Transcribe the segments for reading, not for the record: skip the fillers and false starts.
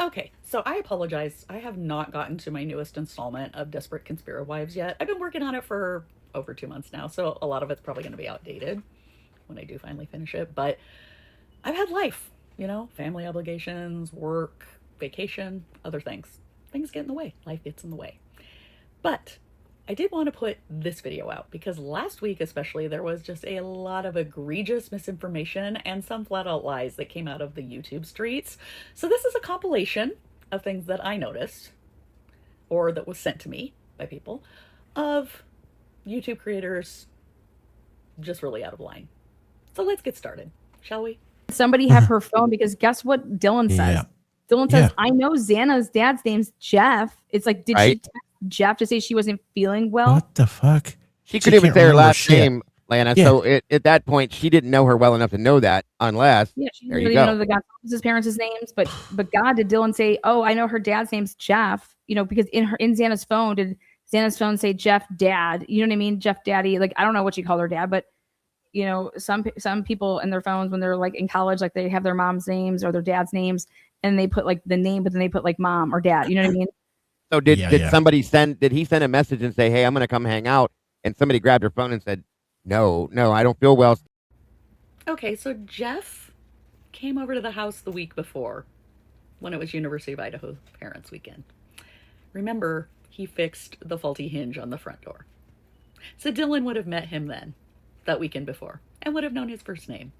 Okay, so I apologize. I have not gotten to my newest installment of Desperate Conspiracy Wives yet. I've been working on it for over 2 months now, so a lot of it's probably going to be outdated when I do finally finish it. But I've had life, family obligations, work, vacation, other things. Things get in the way. Life gets in the way. But I did want to put this video out because last week, especially, there was just a lot of egregious misinformation and some flat out lies that came out of the YouTube streets. So, this is a compilation of things that I noticed or that was sent to me by people of YouTube creators just really out of line. So, let's get started, shall we? Somebody have her phone because guess what Dylan says? Yeah. Dylan says, I know Xana's dad's name's Jeff. It's like, did she text Jeff to say she wasn't feeling well? What the fuck? She couldn't even say her last name, Lana. Yeah. So at that point, she didn't know her well enough to know that, unless she didn't even know the guy's parents' names. But God, did Dylan say, "Oh, I know her dad's name's Jeff"? Because in Xana's phone, did Xana's phone say Jeff Dad? You know what I mean? Jeff Daddy. Like I don't know what she called her dad, but some people in their phones when they're like in college, like they have their mom's names or their dad's names, and they put like the name, but then they put like mom or dad. You know what I mean? So did somebody did he send a message and say, hey, I'm going to come hang out? And somebody grabbed her phone and said, no, I don't feel well. Okay, so Jeff came over to the house the week before when it was University of Idaho Parents Weekend. Remember, he fixed the faulty hinge on the front door. So Dylan would have met him then, that weekend before, and would have known his first name.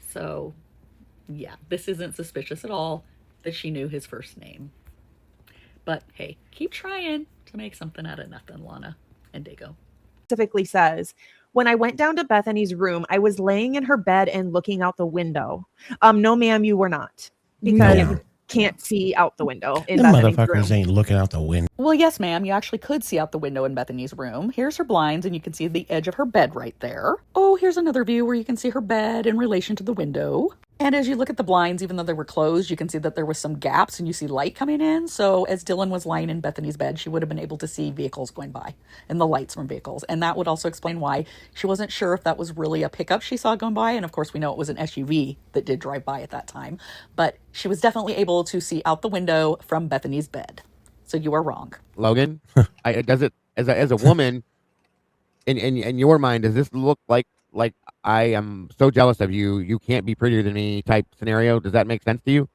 So, yeah, this isn't suspicious at all that she knew his first name. But hey, keep trying to make something out of nothing, Lana and Dago. Specifically says, when I went down to Bethany's room, I was laying in her bed and looking out the window. No, ma'am, you were not. Because you can't see out the window in Bethany's motherfuckers room. ain't looking out the window. Well, yes, ma'am. You actually could see out the window in Bethany's room. Here's her blinds, and you can see the edge of her bed right there. Oh, here's another view where you can see her bed in relation to the window. And as you look at the blinds, even though they were closed, you can see that there was some gaps and you see light coming in. So as Dylan was lying in Bethany's bed, she would have been able to see vehicles going by and the lights from vehicles. And that would also explain why she wasn't sure if that was really a pickup she saw going by. And of course, we know it was an SUV that did drive by at that time. But she was definitely able to see out the window from Bethany's bed. So you are wrong. Logan, does it as a woman in your mind, does this look like I am so jealous of you, you can't be prettier than me type scenario? Does that make sense to you?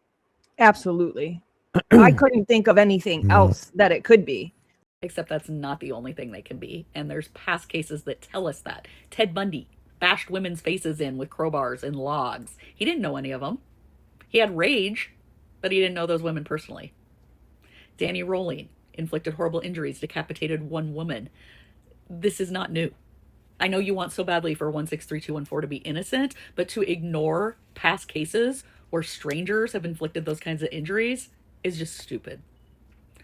Absolutely. I couldn't think of anything else that it could be. Except that's not the only thing they can be. And there's past cases that tell us that. Ted Bundy bashed women's faces in with crowbars and logs. He didn't know any of them. He had rage, but he didn't know those women personally. Danny Rolling inflicted horrible injuries, decapitated one woman. This is not new. I know you want so badly for 163214 to be innocent, but to ignore past cases where strangers have inflicted those kinds of injuries is just stupid.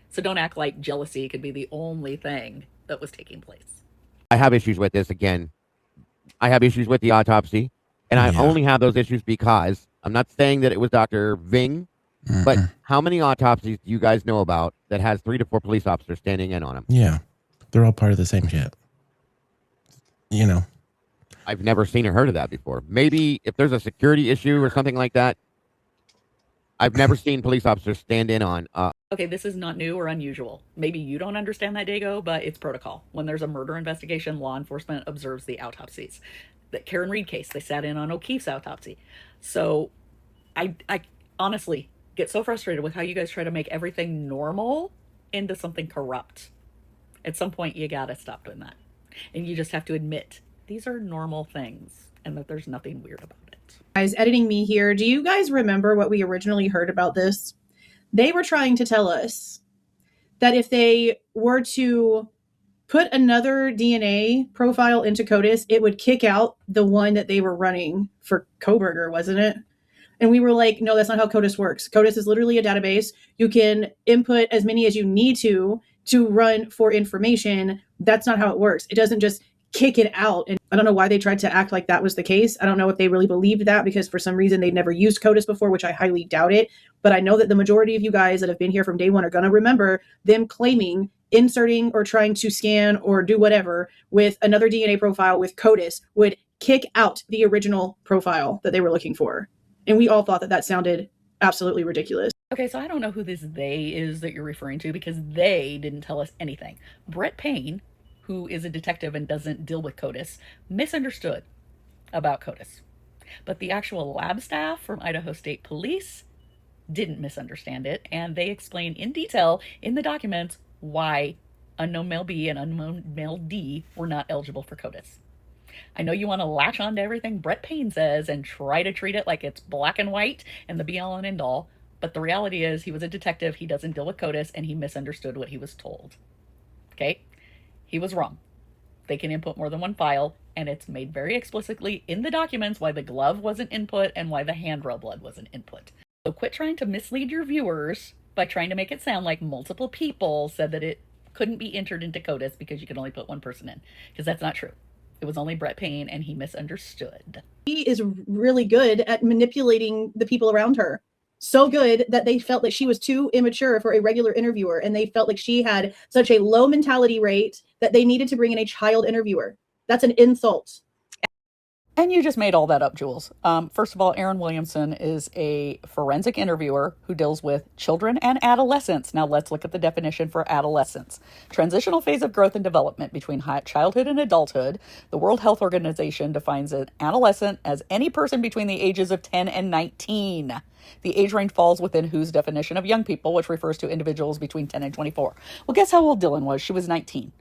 So don't act like jealousy could be the only thing that was taking place. I have issues with this again. I have issues with the autopsy, and I only have those issues because I'm not saying that it was Dr. Ving, but how many autopsies do you guys know about that has 3 to 4 police officers standing in on them? Yeah, they're all part of the same shit. I've never seen or heard of that before. Maybe if there's a security issue or something like that. I've never seen police officers stand in on. Okay, this is not new or unusual. Maybe you don't understand that, Dago, but it's protocol. When there's a murder investigation, law enforcement observes the autopsies. The Karen Reed case, they sat in on O'Keefe's autopsy. So I honestly get so frustrated with how you guys try to make everything normal into something corrupt. At some point, you gotta stop doing that. And you just have to admit these are normal things and that there's nothing weird about it. Guys, editing me here. Do you guys remember what we originally heard about this? They were trying to tell us that if they were to put another DNA profile into CODIS, it would kick out the one that they were running for Koberger, wasn't it? And we were like, no, that's not how CODIS works. CODIS is literally a database. You can input as many as you need to run for information. That's not how it works. It doesn't just kick it out. And I don't know why they tried to act like that was the case. I don't know if they really believed that because for some reason they'd never used CODIS before, which I highly doubt it. But I know that the majority of you guys that have been here from day one are going to remember them claiming inserting or trying to scan or do whatever with another DNA profile with CODIS would kick out the original profile that they were looking for. And we all thought that that sounded absolutely ridiculous. Okay, so I don't know who this they is that you're referring to because they didn't tell us anything. Brett Payne, who is a detective and doesn't deal with CODIS, misunderstood about CODIS. But the actual lab staff from Idaho State Police didn't misunderstand it, and they explain in detail in the documents why unknown male B and unknown male D were not eligible for CODIS. I know you want to latch on to everything Brett Payne says and try to treat it like it's black and white and the be all and end all, but the reality is he was a detective, he doesn't deal with CODIS, and he misunderstood what he was told. Okay? He was wrong. They can input more than one file, and it's made very explicitly in the documents why the glove wasn't input and why the handrail blood wasn't input. So quit trying to mislead your viewers by trying to make it sound like multiple people said that it couldn't be entered into CODIS because you could only put one person in, because that's not true. It was only Brett Payne, and he misunderstood. He is really good at manipulating the people around her. So good that they felt that she was too immature for a regular interviewer, and they felt like she had such a low mentality rate that they needed to bring in a child interviewer. That's an insult. And you just made all that up, Jules. First of all, Erin Williamson is a forensic interviewer who deals with children and adolescents. Now let's look at the definition for adolescence. Transitional phase of growth and development between childhood and adulthood. The World Health Organization defines an adolescent as any person between the ages of 10 and 19. The age range falls within WHO's definition of young people, which refers to individuals between 10 and 24. Well, guess how old Dylan was? She was 19.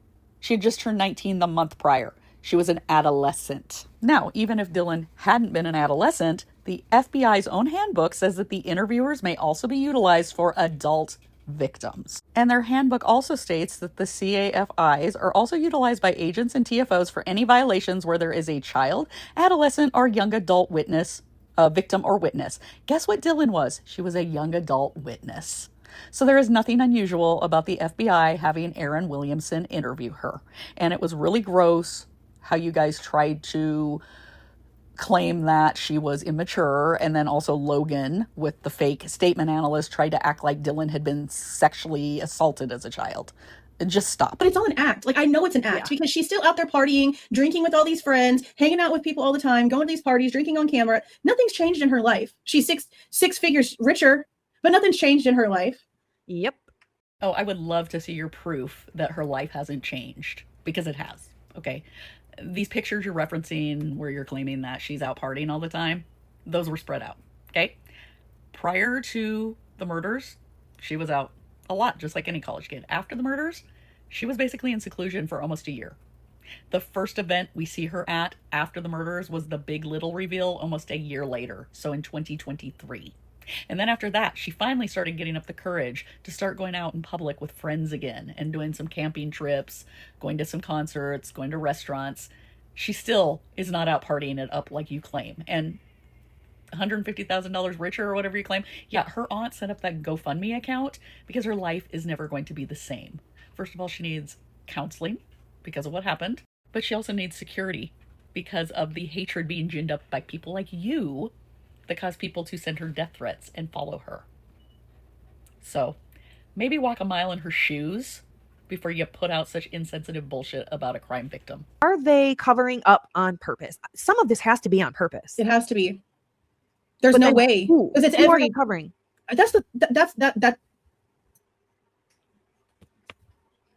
She had just turned 19 the month prior. She was an adolescent. Now, even if Dylan hadn't been an adolescent, the FBI's own handbook says that the interviewers may also be utilized for adult victims. And their handbook also states that the CAFIs are also utilized by agents and TFOs for any violations where there is a child, adolescent, or young adult witness, victim or witness. Guess what Dylan was? She was a young adult witness. So there is nothing unusual about the FBI having Erin Williamson interview her. And it was really gross how you guys tried to claim that she was immature, and then also Logan with the fake statement analyst tried to act like Dylan had been sexually assaulted as a child. Just stop. But it's all an act. Like, I know it's an act because she's still out there partying, drinking with all these friends, hanging out with people all the time, going to these parties, drinking on camera. Nothing's changed in her life. She's six figures richer, but nothing's changed in her life. Yep. Oh, I would love to see your proof that her life hasn't changed, because it has. Okay. These pictures you're referencing where you're claiming that she's out partying all the time, those were spread out. Okay. Prior to the murders, she was out a lot, just like any college kid. After the murders, she was basically in seclusion for almost a year. The first event we see her at after the murders was the Big Little reveal almost a year later, so in 2023. And then after that, she finally started getting up the courage to start going out in public with friends again and doing some camping trips, going to some concerts, going to restaurants. She still is not out partying it up like you claim. And $150,000 richer or whatever you claim. Yeah, her aunt set up that GoFundMe account because her life is never going to be the same. First of all, she needs counseling because of what happened, but she also needs security because of the hatred being ginned up by people like you that cause people to send her death threats and follow her. So maybe walk a mile in her shoes before you put out such insensitive bullshit about a crime victim. Are they covering up on purpose? Some of this has to be on purpose. It has to be. There's But no then way. who? Because it's Who are every they covering? that's that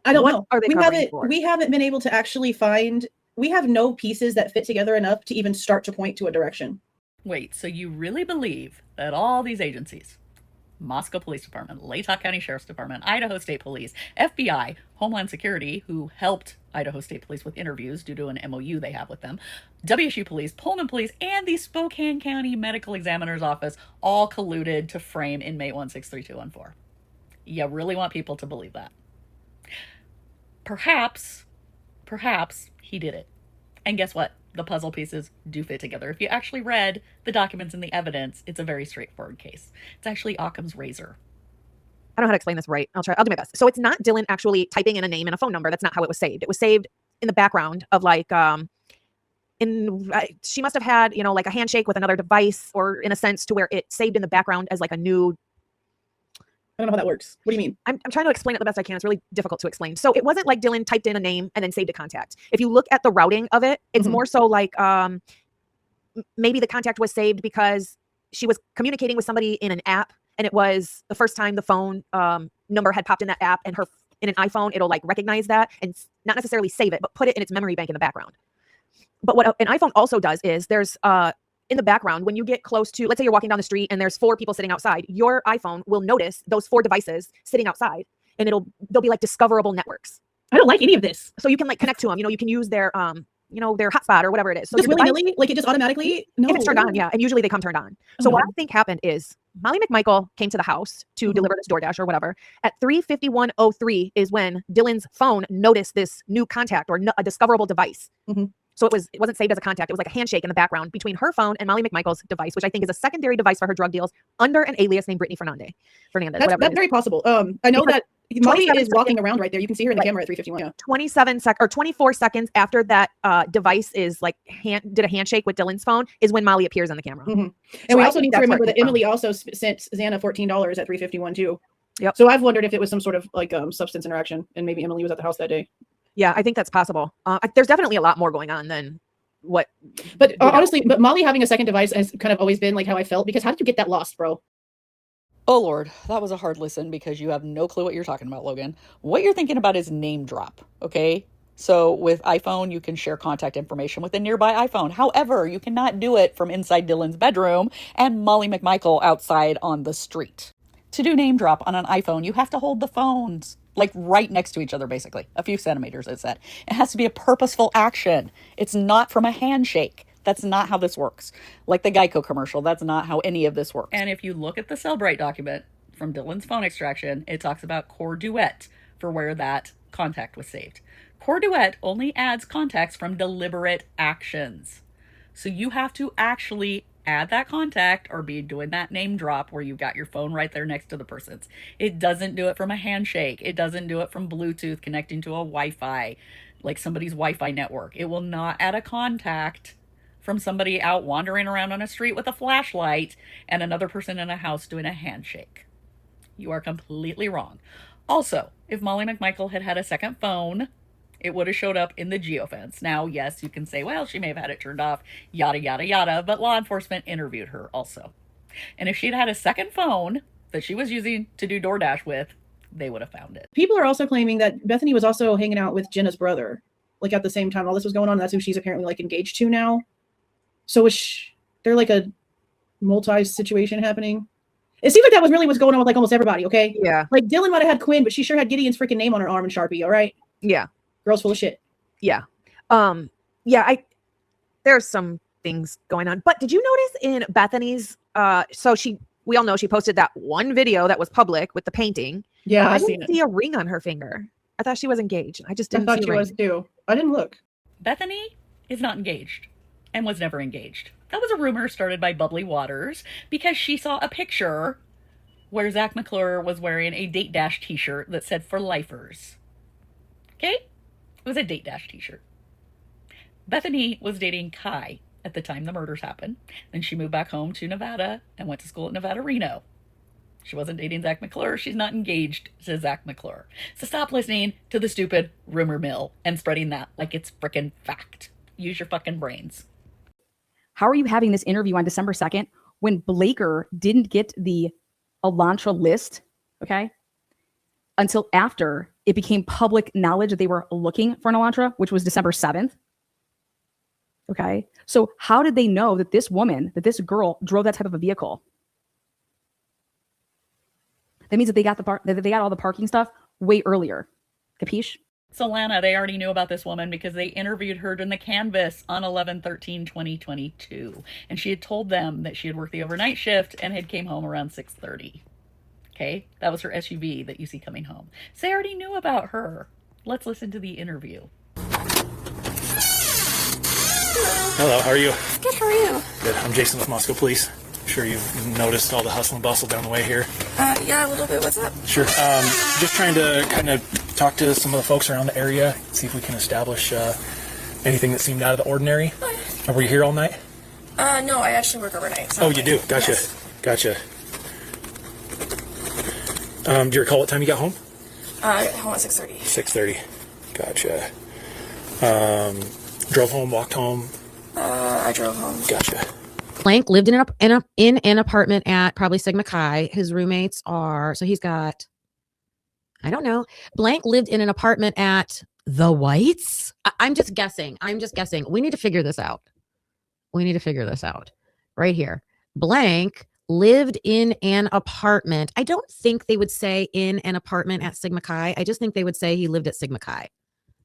I don't What know. are they covering for? We haven't been able to actually find, we have no pieces that fit together enough to even start to point to a direction. Wait, so you really believe that all these agencies, Moscow Police Department, Latah County Sheriff's Department, Idaho State Police, FBI, Homeland Security, who helped Idaho State Police with interviews due to an MOU they have with them, WSU Police, Pullman Police, and the Spokane County Medical Examiner's Office all colluded to frame inmate 163214? You really want people to believe that? Perhaps he did it. And guess what? The puzzle pieces do fit together. If you actually read the documents and the evidence, it's a very straightforward case. It's actually Occam's razor. I don't know how to explain this right. I'll do my best. So it's not Dylan actually typing in a name and a phone number. That's not how it was saved. It was saved in the background of like, she must have had, like a handshake with another device, or in a sense to where it saved in the background as like a new. I don't know how that works. What do you mean? I'm trying to explain it the best I can. It's really difficult to explain. So it wasn't like Dylan typed in a name and then saved a contact. If you look at the routing of it, it's more so like maybe the contact was saved because she was communicating with somebody in an app and it was the first time the phone number had popped in that app, and in an iPhone, it'll like recognize that and not necessarily save it, but put it in its memory bank in the background. But what an iPhone also does is there's in the background, when you get close to, let's say you're walking down the street and there's 4 people sitting outside, your iPhone will notice those 4 devices sitting outside, and they'll be like discoverable networks. I don't like any of this. So you can like connect to them. You can use their their hotspot or whatever it is. So just willy-nilly, like it just automatically. No. If it's turned on, yeah, and usually they come turned on. So what I think happened is Molly McMichael came to the house to deliver this DoorDash or whatever. At 3:51:03 is when Dylan's phone noticed this new contact or a discoverable device. So it wasn't saved as a contact. It was like a handshake in the background between her phone and Molly McMichael's device, which I think is a secondary device for her drug deals under an alias named Brittany Fernandez. That's very possible. I know that Molly is walking around right there. You can see her in the camera at 3:51. Yeah. 24 seconds after that device is like did a handshake with Dylan's phone is when Molly appears on the camera. And we also need to remember that Emily also sent Xana $14 at 3:51 too. Yep. So I've wondered if it was some sort of like substance interaction, and maybe Emily was at the house that day. Yeah, I think that's possible. There's definitely a lot more going on than what. But honestly, but Molly having a second device has kind of always been like how I felt, because how did you get that lost, bro? Oh, Lord, that was a hard listen because you have no clue what you're talking about, Logan. What you're thinking about is name drop, okay? So with iPhone, you can share contact information with a nearby iPhone. However, you cannot do it from inside Dylan's bedroom and Molly McMichael outside on the street. To do name drop on an iPhone, you have to hold the phones like right next to each other, basically. A few centimeters, it said. It has to be a purposeful action. It's not from a handshake. That's not how this works. Like the Geico commercial, that's not how any of this works. And if you look at the Cellbrite document from Dylan's phone extraction, it talks about Core Duet for where that contact was saved. Core Duet only adds contacts from deliberate actions. So you have to actually add that contact or be doing that name drop where you've got your phone right there next to the person's. It doesn't do it from a handshake. It doesn't do it from Bluetooth connecting to a Wi-Fi, like somebody's Wi-Fi network. It will not add a contact from somebody out wandering around on a street with a flashlight and another person in a house doing a handshake. You are completely wrong. Also, if Molly McMichael had had a second phone, it would have showed up in the geofence. Now, yes, you can say, well, she may have had it turned off, yada, yada, yada, but law enforcement interviewed her also. And if she'd had a second phone that she was using to do DoorDash with, they would have found it. People are also claiming that Bethany was also hanging out with Jenna's brother, like at the same time all this was going on. That's who she's apparently like engaged to now. So is there like a multi-situation happening? It seems like that was really what's going on with like almost everybody, okay? Yeah. Like Dylan might have had Quinn, but she sure had Gideon's freaking name on her arm in Sharpie, all right? Yeah. Girl's full of shit. Yeah. There's some things going on. But did you notice in Bethany's we all know she posted that one video that was public with the painting. Yeah, I I've seen didn't it. see a ring on her finger. I thought she was engaged. I just didn't I thought see she a ring. was too. I didn't look. Bethany is not engaged and was never engaged. That was a rumor started by Bubbly Waters because she saw a picture where Zach McClure was wearing a Date Dash t-shirt that said "For Lifers." Okay? It was a Date Dash t-shirt. Bethany was dating Kai at the time the murders happened. Then she moved back home to Nevada and went to school at Nevada Reno. She wasn't dating Zach McClure. She's not engaged to Zach McClure. So stop listening to the stupid rumor mill and spreading that like it's frickin' fact. Use your fucking brains. How are you having this interview on December 2nd when Blaker didn't get the Elantra list, okay, until after it became public knowledge that they were looking for an Elantra, which was December 7th? Okay, so how did they know that this woman, that this girl drove that type of a vehicle? That means that they got they got all the parking stuff way earlier. Capiche? So Lana, they already knew about this woman because they interviewed her during the canvas on 11/13/2022. And she had told them that she had worked the overnight shift and had came home around 6:30. Okay, that was her SUV that you see coming home. So they already knew about her. Let's listen to the interview. Hello, how are you? Good, how are you? Good. I'm Jason with Moscow Police. I'm sure you've noticed all the hustle and bustle down the way here. Yeah, a little bit. What's up? Sure. Just trying to kind of talk to some of the folks around the area, see if we can establish anything that seemed out of the ordinary. Were you here all night? No, I actually work overnight. So Oh, you do? Gotcha. Yes. Gotcha. Do you recall what time you got home? I got home at 6:30. 6:30. Gotcha. Drove home, walked home. I drove home. Gotcha. Blank lived in an apartment at probably Sigma Chi. His roommates are, so he's got, I don't know. Blank lived in an apartment at the Whites. I'm just guessing. We need to figure this out. Right here. Blank lived in an apartment. I don't think they would say in an apartment at Sigma Chi. I just think they would say he lived at Sigma Chi.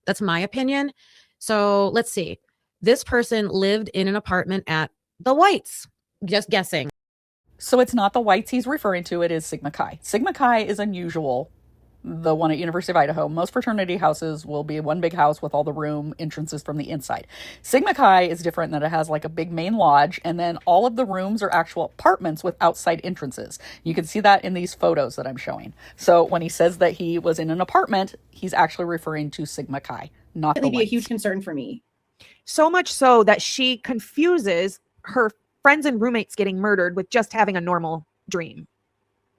That's my opinion. So let's see. This person lived in an apartment at the Whites. Just guessing. So it's not the Whites he's referring to. It is Sigma Chi. Sigma Chi is unusual. The one at University of Idaho. Most fraternity houses will be one big house with all the room entrances from the inside. Sigma Chi is different in that it has like a big main lodge, and then all of the rooms are actual apartments with outside entrances. You can see that in these photos that I'm showing. So when he says that he was in an apartment, he's actually referring to Sigma Chi, not the It'd be a Whites. huge concern for me. So much so that she confuses her friends and roommates getting murdered with just having a normal dream.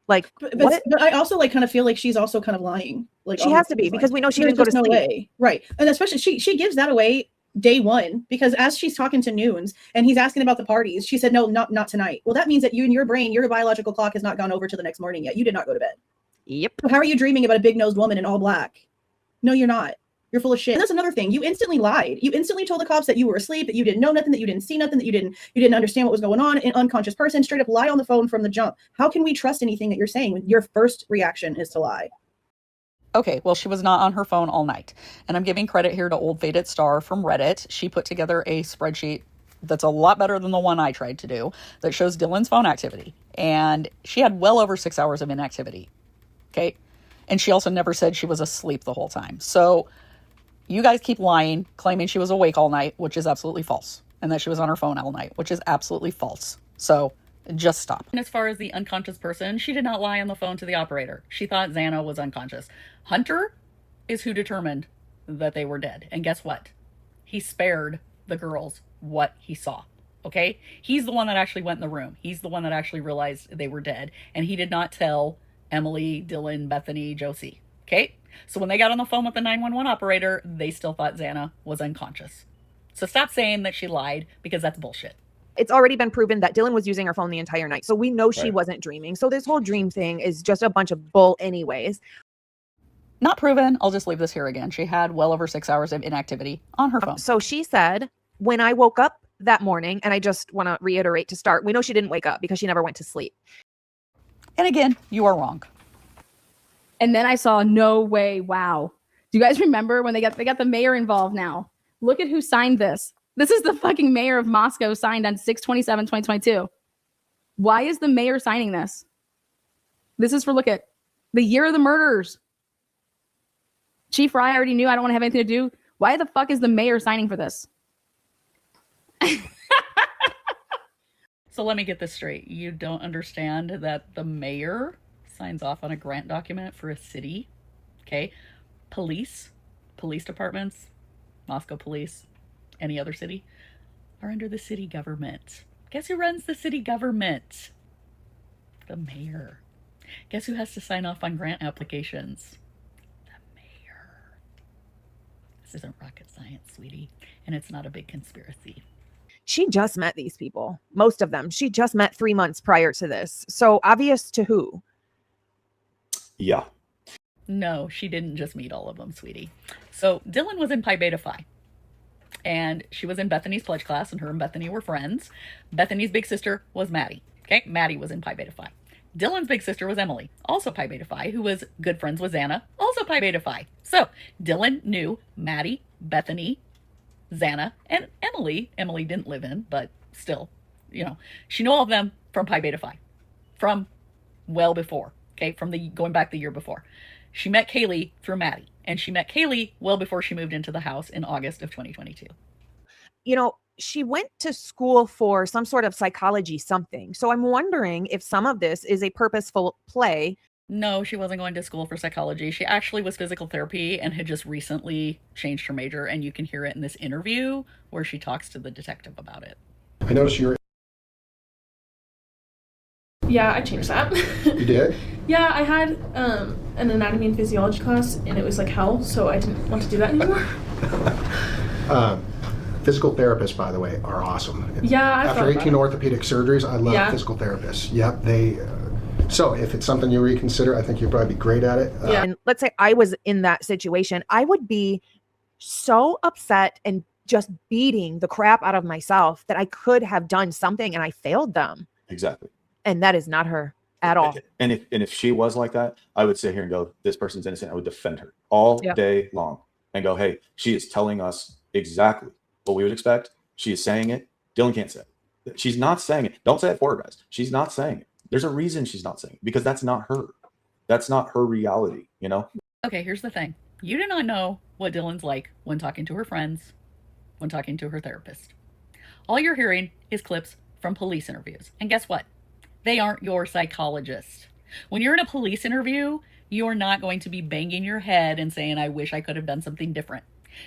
Like, but I also like kind of feel like she's also kind of lying. Like she has to be, because we know she didn't go to sleep. Way. Right. And especially she gives that away day one, because as she's talking to Noons and he's asking about the parties, she said, no, not tonight. Well, that means that you in your brain, your biological clock has not gone over to the next morning yet. You did not go to bed. Yep. So how are you dreaming about a big nosed woman in all black? No, you're not. You're full of shit. And that's another thing. You instantly lied. You instantly told the cops that you were asleep, that you didn't know nothing, that you didn't see nothing, that you didn't understand what was going on. An unconscious person straight up lie on the phone from the jump. How can we trust anything that you're saying when your first reaction is to lie? Okay, well, she was not on her phone all night. And I'm giving credit here to Old Faded Star from Reddit. She put together a spreadsheet that's a lot better than the one I tried to do that shows Dylan's phone activity. And she had well over 6 hours of inactivity. Okay? And she also never said she was asleep the whole time. So you guys keep lying, claiming she was awake all night, which is absolutely false. And that she was on her phone all night, which is absolutely false. So just stop. And as far as the unconscious person, she did not lie on the phone to the operator. She thought Xana was unconscious. Hunter is who determined that they were dead. And guess what? He spared the girls what he saw. Okay? He's the one that actually went in the room. He's the one that actually realized they were dead. And he did not tell Emily, Dylan, Bethany, Josie. Okay? So when they got on the phone with the 911 operator, they still thought Xana was unconscious. So stop saying that she lied, because that's bullshit. It's already been proven that Dylan was using her phone the entire night. So we know she wasn't dreaming. So this whole dream thing is just a bunch of bull anyways. Not proven. I'll just leave this here again. She had well over 6 hours of inactivity on her phone. So she said, when I woke up that morning, and I just want to reiterate to start, we know she didn't wake up because she never went to sleep. And again, you are wrong. And then I saw no way. Wow. Do you guys remember when they got the mayor involved now? Look at who signed this. This is the fucking mayor of Moscow, signed on 6/27/2022. Why is the mayor signing this? This is for, look at the year of the murders. Chief Rye already knew I don't want to have anything to do. Why the fuck is the mayor signing for this? So let me get this straight. You don't understand that the mayor signs off on a grant document for a city. Okay? Police departments, Moscow police, any other city, are under the city government. Guess who runs the city government? The mayor. Guess who has to sign off on grant applications? The mayor. This isn't rocket science, sweetie. And it's not a big conspiracy. She just met these people. Most of them. She just met 3 months prior to this. So obvious to who? Yeah. No, she didn't just meet all of them, sweetie. So Dylan was in Pi Beta Phi. And she was in Bethany's pledge class, and her and Bethany were friends. Bethany's big sister was Maddie. Okay? Maddie was in Pi Beta Phi. Dylan's big sister was Emily, also Pi Beta Phi, who was good friends with Xana, also Pi Beta Phi. So Dylan knew Maddie, Bethany, Xana, and Emily. Emily didn't live in, but still, you know, she knew all of them from Pi Beta Phi, from well before, okay, from the going back the year before. She met Kaylee through Maddie, and she met Kaylee well before she moved into the house in August of 2022. You know, she went to school for some sort of psychology something. So I'm wondering if some of this is a purposeful play. No, she wasn't going to school for psychology. She actually was physical therapy and had just recently changed her major. And you can hear it in this interview where she talks to the detective about it. I noticed you're... Yeah, I changed that. You did? Yeah, I had an anatomy and physiology class, and it was like hell, so I didn't want to do that anymore. Physical therapists, by the way, are awesome. Yeah, I've After thought about 18 it. orthopedic surgeries, I love physical therapists. Yep, so if it's something you reconsider, I think you'd probably be great at it. Yeah. And let's say I was in that situation, I would be so upset and just beating the crap out of myself that I could have done something and I failed them. Exactly. And that is not her at all. And if she was like that, I would sit here and go, this person's innocent. I would defend her all day long and go, hey, she is telling us exactly what we would expect. She is saying it. Dylan can't say it. She's not saying it. Don't say it for her, guys. She's not saying it. There's a reason she's not saying it, because that's not her. That's not her reality, you know? Okay, here's the thing. You do not know what Dylan's like when talking to her friends, when talking to her therapist. All you're hearing is clips from police interviews. And guess what? They aren't your psychologist. When you're in a police interview, you're not going to be banging your head and saying, I wish I could have done something different.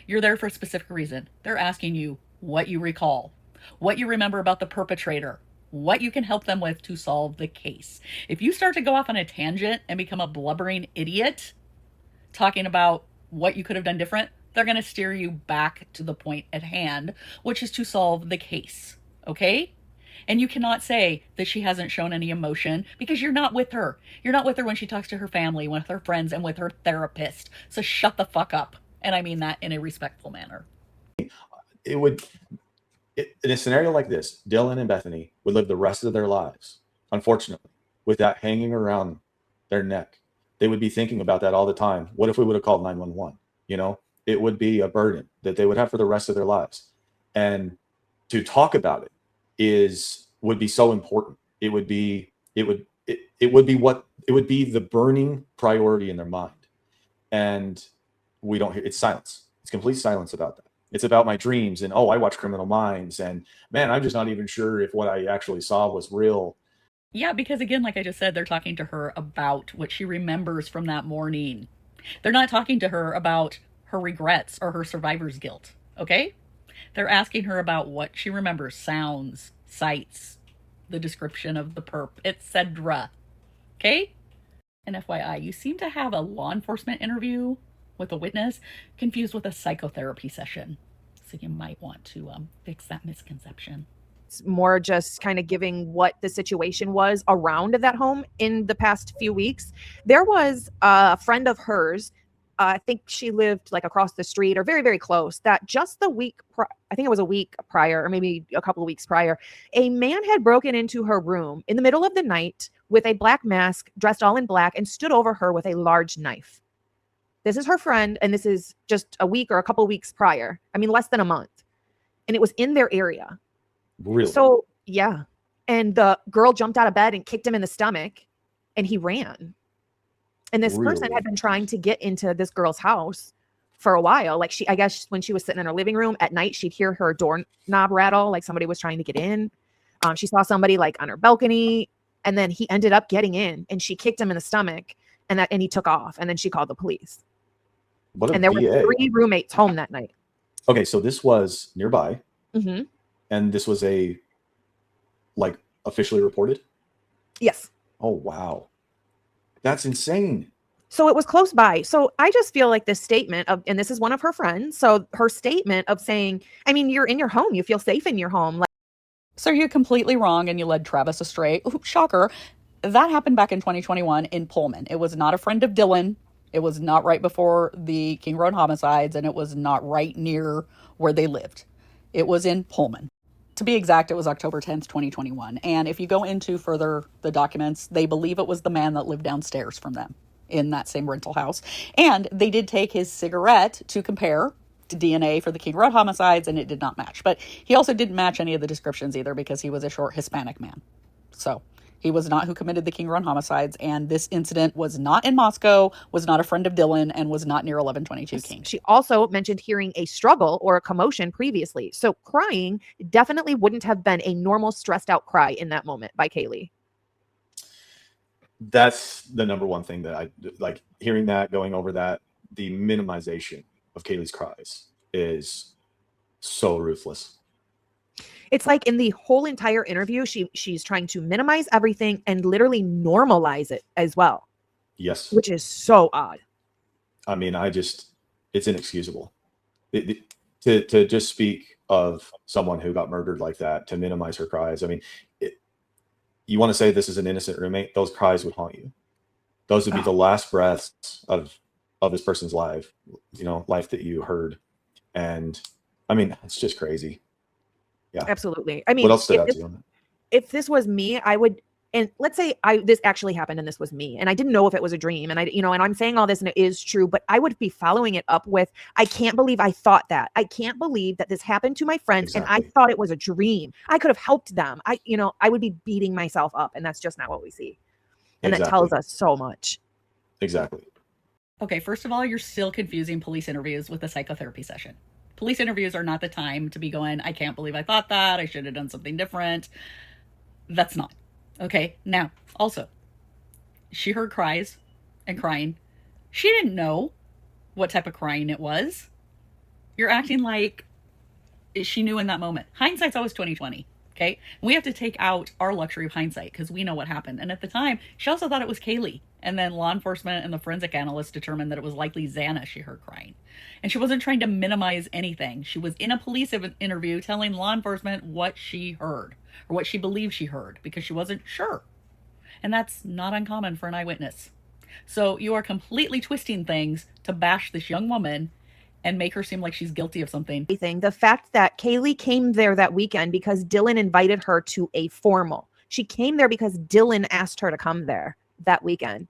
You're there for a specific reason. They're asking you what you recall, what you remember about the perpetrator, what you can help them with to solve the case. If you start to go off on a tangent and become a blubbering idiot talking about what you could have done different, they're going to steer you back to the point at hand, which is to solve the case. Okay? And you cannot say that she hasn't shown any emotion because you're not with her. You're not with her when she talks to her family, with her friends, and with her therapist. So shut the fuck up. And I mean that in a respectful manner. In a scenario like this, Dylan and Bethany would live the rest of their lives, unfortunately, with that hanging around their neck. They would be thinking about that all the time. What if we would have called 911? You know, it would be a burden that they would have for the rest of their lives. And to talk about it would be so important. It would be the burning priority in their mind. And we don't hear, it's silence. It's complete silence about that. It's about my dreams and, I watch Criminal Minds, and man, I'm just not even sure if what I actually saw was real. Yeah, because again, like I just said, they're talking to her about what she remembers from that morning. They're not talking to her about her regrets or her survivor's guilt, okay? They're asking her about what she remembers, sounds, sights, the description of the perp, etc. Okay? And FYI, you seem to have a law enforcement interview with a witness confused with a psychotherapy session. So you might want to fix that misconception. It's more just kind of giving what the situation was around that home in the past few weeks. There was a friend of hers, I think she lived like across the street or very, very close, that just the week, I think it was a week prior or maybe a couple of weeks prior, a man had broken into her room in the middle of the night with a black mask, dressed all in black, and stood over her with a large knife. This is her friend, and this is just a week or a couple of weeks prior. I mean, less than a month. And it was in their area. Really? So, yeah. And the girl jumped out of bed and kicked him in the stomach, and he ran. And this person had been trying to get into this girl's house for a while. Like I guess when she was sitting in her living room at night, she'd hear her doorknob rattle, like somebody was trying to get in. She saw somebody like on her balcony, and then he ended up getting in, and she kicked him in the stomach, and he took off. And then she called the police. And there were 3 roommates home that night. Okay, so this was nearby, Mm-hmm. and this was officially reported? Yes. Oh, wow. That's insane. So it was close by. So I just feel like this statement of, and this is one of her friends, so her statement of saying, I mean, you're in your home, you feel safe in your home. So you're completely wrong and you led Travis astray. Ooh, shocker. That happened back in 2021 in Pullman. It was not a friend of Dylan. It was not right before the King Road homicides, and it was not right near where they lived. It was in Pullman. To be exact, it was October 10th, 2021. And if you go into further the documents, they believe it was the man that lived downstairs from them in that same rental house. And they did take his cigarette to compare to DNA for the King Road homicides, and it did not match. But he also didn't match any of the descriptions either because he was a short Hispanic man. So he was not who committed the King Road homicides, and this incident was not in Moscow, was not a friend of Dylan, and was not near 1122 King. She also mentioned hearing a struggle or a commotion previously. So crying definitely wouldn't have been a normal stressed out cry in that moment by Kaylee. That's the number one thing that I like hearing that, going over that. The minimization of Kaylee's cries is so ruthless. It's like in the whole entire interview, she's trying to minimize everything and literally normalize it as well. Yes. Which is so odd. I mean, it's inexcusable. To just speak, of someone who got murdered like that to minimize her cries. I mean, you want to say this is an innocent roommate, those cries would haunt you. Those would be the last breaths of this person's life, life that you heard. And I mean, it's just crazy. Yeah. Absolutely. I mean, what else stood out to you on that? If this was me, I would, and let's say this actually happened and this was me, and I didn't know if it was a dream, and and I'm saying all this and it is true, but I would be following it up with, I can't believe I thought that. I can't believe that this happened to my friends and I thought it was a dream. I could have helped them. I would be beating myself up, and that's just not what we see. And that tells us so much. Exactly. Okay, first of all, you're still confusing police interviews with a psychotherapy session. Police interviews are not the time to be going, I can't believe I thought that. I should have done something different. That's not. Okay, now, also, she heard cries and crying. She didn't know what type of crying it was. You're acting like she knew in that moment. Hindsight's always 20/20. Okay, we have to take out our luxury of hindsight because we know what happened. And at the time, she also thought it was Kaylee. And then law enforcement and the forensic analyst determined that it was likely Xana she heard crying. And she wasn't trying to minimize anything. She was in a police interview telling law enforcement what she heard or what she believed she heard because she wasn't sure. And that's not uncommon for an eyewitness. So you are completely twisting things to bash this young woman and make her seem like she's guilty of something. The fact that Kaylee came there that weekend because Dylan invited her to a formal. She came there because Dylan asked her to come there that weekend.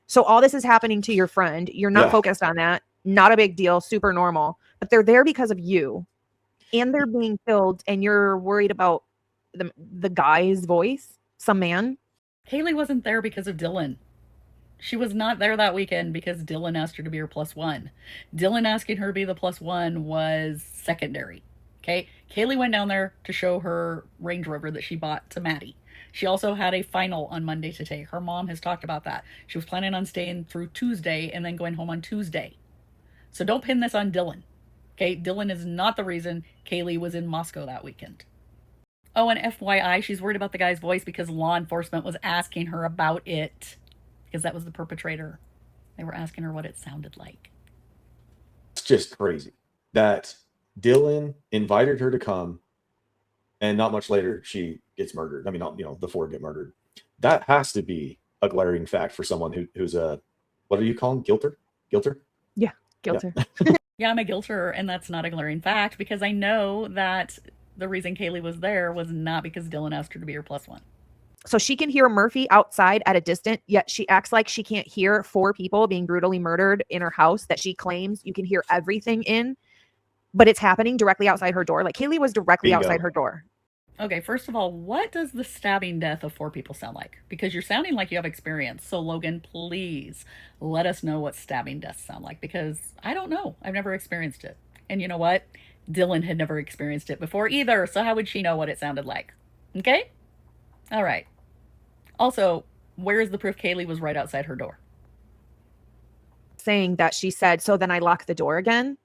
So all this is happening to your friend. You're not focused on that. Not a big deal. Super normal. But they're there because of you. And they're being killed. And you're worried about the guy's voice. Some man. Kaylee wasn't there because of Dylan. She was not there that weekend because Dylan asked her to be her +1. Dylan asking her to be the +1 was secondary. Okay? Kaylee went down there to show her Range Rover that she bought to Maddie. She also had a final on Monday to take. Her mom has talked about that. She was planning on staying through Tuesday and then going home on Tuesday. So don't pin this on Dylan. Okay? Dylan is not the reason Kaylee was in Moscow that weekend. Oh, and FYI, she's worried about the guy's voice because law enforcement was asking her about it. Because that was the perpetrator. They were asking her what it sounded like. It's just crazy that Dylan invited her to come, and not much later she gets murdered. I mean, the four get murdered. That has to be a glaring fact for someone who's a, what do you call him? Guilter? Yeah, guilter. Yeah, I'm a guilter, and that's not a glaring fact because I know that the reason Kaylee was there was not because Dylan asked her to be her +1. So she can hear Murphy outside at a distance, yet she acts like she can't hear 4 people being brutally murdered in her house that she claims you can hear everything in, but it's happening directly outside her door. Like Kaylee was directly outside her door. Okay, first of all, what does the stabbing death of 4 people sound like? Because you're sounding like you have experience. So Logan, please let us know what stabbing deaths sound like because I don't know. I've never experienced it. And you know what? Dylan had never experienced it before either. So how would she know what it sounded like? Okay? All right. Also, where is the proof Kaylee was right outside her door? Saying that she said, so then I lock the door again.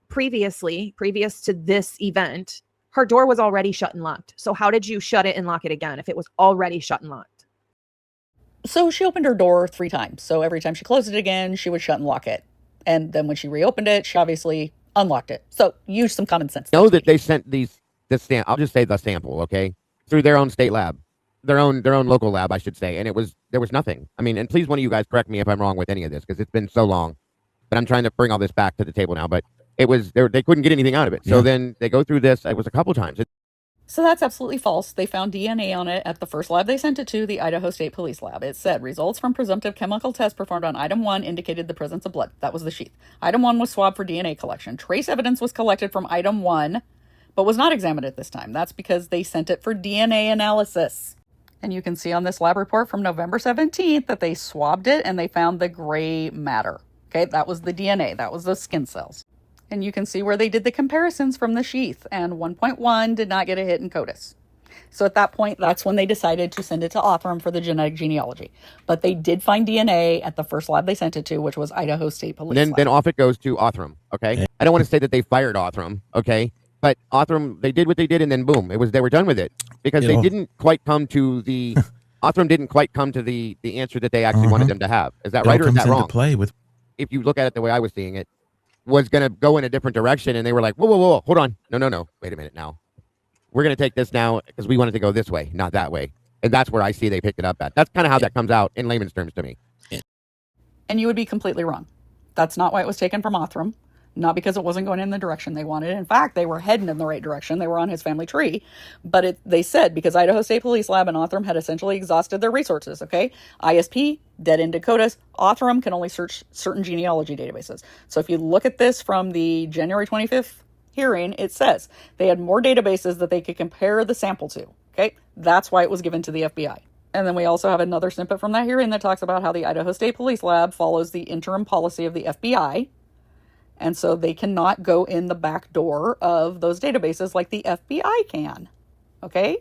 Previous to this event, her door was already shut and locked. So how did you shut it and lock it again if it was already shut and locked? So she opened her door 3 times. So every time she closed it again, she would shut and lock it. And then when she reopened it, she obviously unlocked it. So use some common sense. Know that they sent I'll just say the sample, okay? Through their own state lab, their own local lab, I should say. And there was nothing. I mean, and please one of you guys correct me if I'm wrong with any of this because it's been so long. But I'm trying to bring all this back to the table now. But it was they couldn't get anything out of it. So then they go through this. It was a couple times. So that's absolutely false. They found DNA on it at the first lab they sent it to, the Idaho State Police Lab. It said results from presumptive chemical tests performed on item 1 indicated the presence of blood. That was the sheath. Item 1 was swabbed for DNA collection. Trace evidence was collected from item 1, but was not examined at this time. That's because they sent it for DNA analysis. And you can see on this lab report from November 17th that they swabbed it and they found the gray matter. Okay, that was the DNA. That was the skin cells. And you can see where they did the comparisons from the sheath. And 1.1 did not get a hit in CODIS. So at that point, that's when they decided to send it to Othram for the genetic genealogy. But they did find DNA at the first lab they sent it to, which was Idaho State Police Lab. Then off it goes to Othram, okay? I don't want to say that they fired Othram, okay? But Othram, they did what they did, and then boom, they were done with it. Because they didn't quite come to the... Othram didn't quite come to the answer that they actually wanted them to have. Is that right or is that wrong? Play with... If you look at it the way I was seeing it, was going to go in a different direction, and they were like, whoa, hold on. No. Wait a minute now. We're going to take this now because we wanted to go this way, not that way. And that's where I see they picked it up at. That's kind of how that comes out in layman's terms to me. And you would be completely wrong. That's not why it was taken from Othram. Not because it wasn't going in the direction they wanted. In fact, they were heading in the right direction. They were on his family tree. But they said because Idaho State Police Lab and Othram had essentially exhausted their resources, okay? ISP, dead end Dakotas, Othram can only search certain genealogy databases. So if you look at this from the January 25th hearing, it says they had more databases that they could compare the sample to, okay? That's why it was given to the FBI. And then we also have another snippet from that hearing that talks about how the Idaho State Police Lab follows the interim policy of the FBI. And so they cannot go in the back door of those databases like the FBI can. Okay?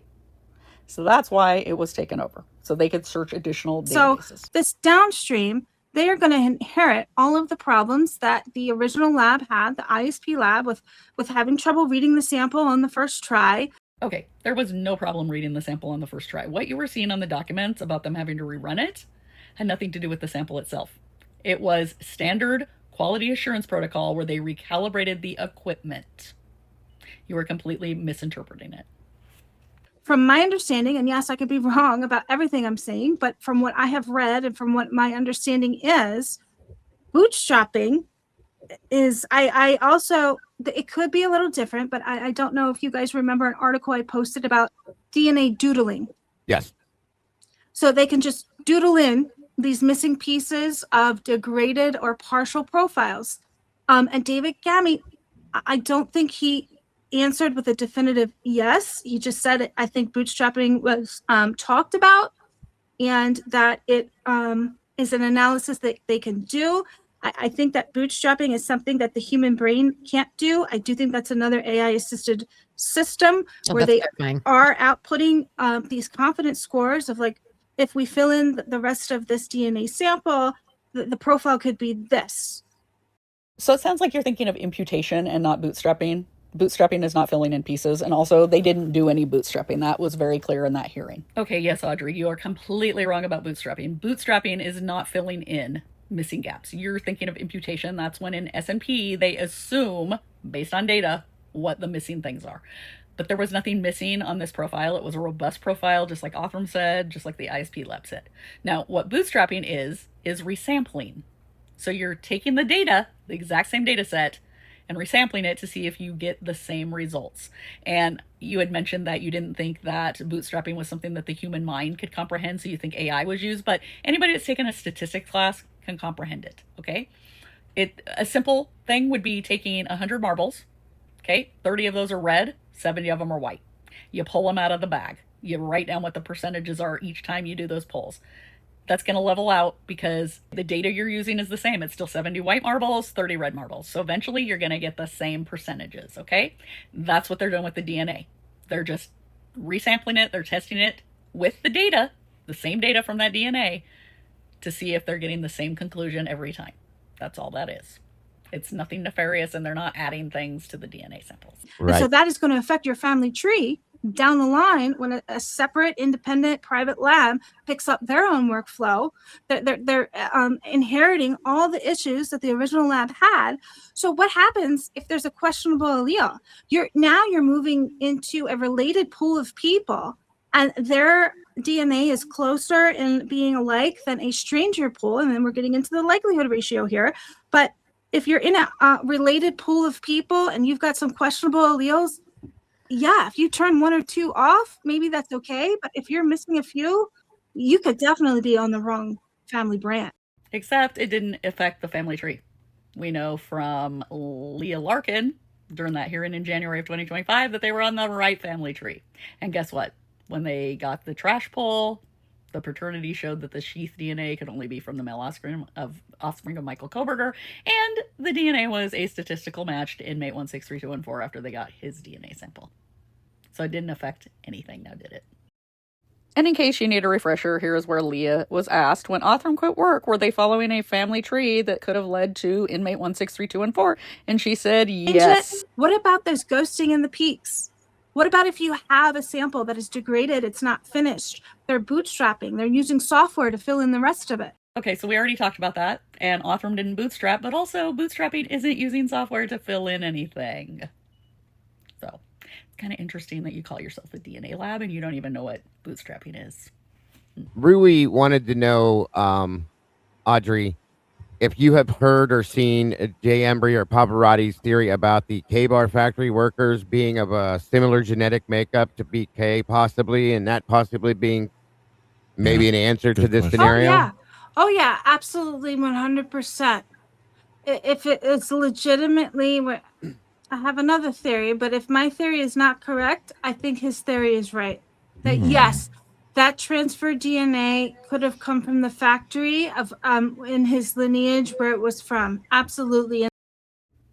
So that's why it was taken over. So they could search additional databases. So this downstream, they are going to inherit all of the problems that the original lab had, the ISP lab, with having trouble reading the sample on the first try. Okay, there was no problem reading the sample on the first try. What you were seeing on the documents about them having to rerun it had nothing to do with the sample itself. It was standard quality assurance protocol where they recalibrated the equipment. You were completely misinterpreting it. From my understanding, and yes, I could be wrong about everything I'm saying, but from what I have read and from what my understanding is, bootstrapping is, I also, it could be a little different, but I don't know if you guys remember an article I posted about DNA doodling. Yes. So they can just doodle in these missing pieces of degraded or partial profiles. And David Gammy, I don't think he answered with a definitive yes. He just said, I think bootstrapping was talked about and that it is an analysis that they can do. I think that bootstrapping is something that the human brain can't do. I do think that's another AI-assisted system where they are outputting these confidence scores of like, if we fill in the rest of this DNA sample, the profile could be this. So it sounds like you're thinking of imputation and not bootstrapping. Bootstrapping is not filling in pieces. And also, they didn't do any bootstrapping. That was very clear in that hearing. Okay, yes, Audrey, you are completely wrong about bootstrapping. Bootstrapping is not filling in missing gaps. You're thinking of imputation. That's when in S&P, they assume, based on data, what the missing things are. But there was nothing missing on this profile. It was a robust profile, just like Othram said, just like the ISP lab said. Now, what bootstrapping is resampling. So you're taking the data, the exact same data set, and resampling it to see if you get the same results. And you had mentioned that you didn't think that bootstrapping was something that the human mind could comprehend, so you think AI was used, but anybody that's taken a statistics class can comprehend it, okay? A simple thing would be taking 100 marbles, okay? 30 of those are red, 70 of them are white. You pull them out of the bag. You write down what the percentages are each time you do those pulls. That's going to level out because the data you're using is the same. It's still 70 white marbles, 30 red marbles. So eventually you're going to get the same percentages, okay? That's what they're doing with the DNA. They're just resampling it. They're testing it with the data, the same data from that DNA, to see if they're getting the same conclusion every time. That's all that is. It's nothing nefarious, and they're not adding things to the DNA samples. Right. And so that is going to affect your family tree down the line when a separate, independent, private lab picks up their own workflow. They're inheriting all the issues that the original lab had. So what happens if there's a questionable allele? You're moving into a related pool of people, and their DNA is closer in being alike than a stranger pool. And then we're getting into the likelihood ratio here. But if you're in a related pool of people and you've got some questionable alleles, yeah, if you turn one or two off, maybe that's okay. But if you're missing a few, you could definitely be on the wrong family branch. Except it didn't affect the family tree. We know from Leah Larkin during that hearing in January of 2025 that they were on the right family tree. And guess what? When they got the trash pull, the paternity showed that the sheath DNA could only be from the male offspring of Michael Koberger, and the DNA was a statistical match to inmate 163214 after they got his DNA sample. So it didn't affect anything, now did it? And in case you need a refresher, here is where Leah was asked, when Othram quit work, were they following a family tree that could have led to inmate 163214? And she said yes. What about those ghosting in the peaks? What about if you have a sample that is degraded, it's not finished, they're bootstrapping, they're using software to fill in the rest of it? Okay, so we already talked about that, and Othram didn't bootstrap, but also bootstrapping isn't using software to fill in anything. So it's kind of interesting that you call yourself a DNA lab and you don't even know what bootstrapping is. Rui wanted to know, Audrey, if you have heard or seen Jay Embry or Pavarotti's theory about the K-bar factory workers being of a similar genetic makeup to BK, possibly, and that possibly being maybe an answer to this scenario? Oh yeah, absolutely, 100%. If it's legitimately what I have another theory, but if my theory is not correct, I think his theory is right. That yes, that transferred DNA could have come from the factory of in his lineage where it was from. Absolutely.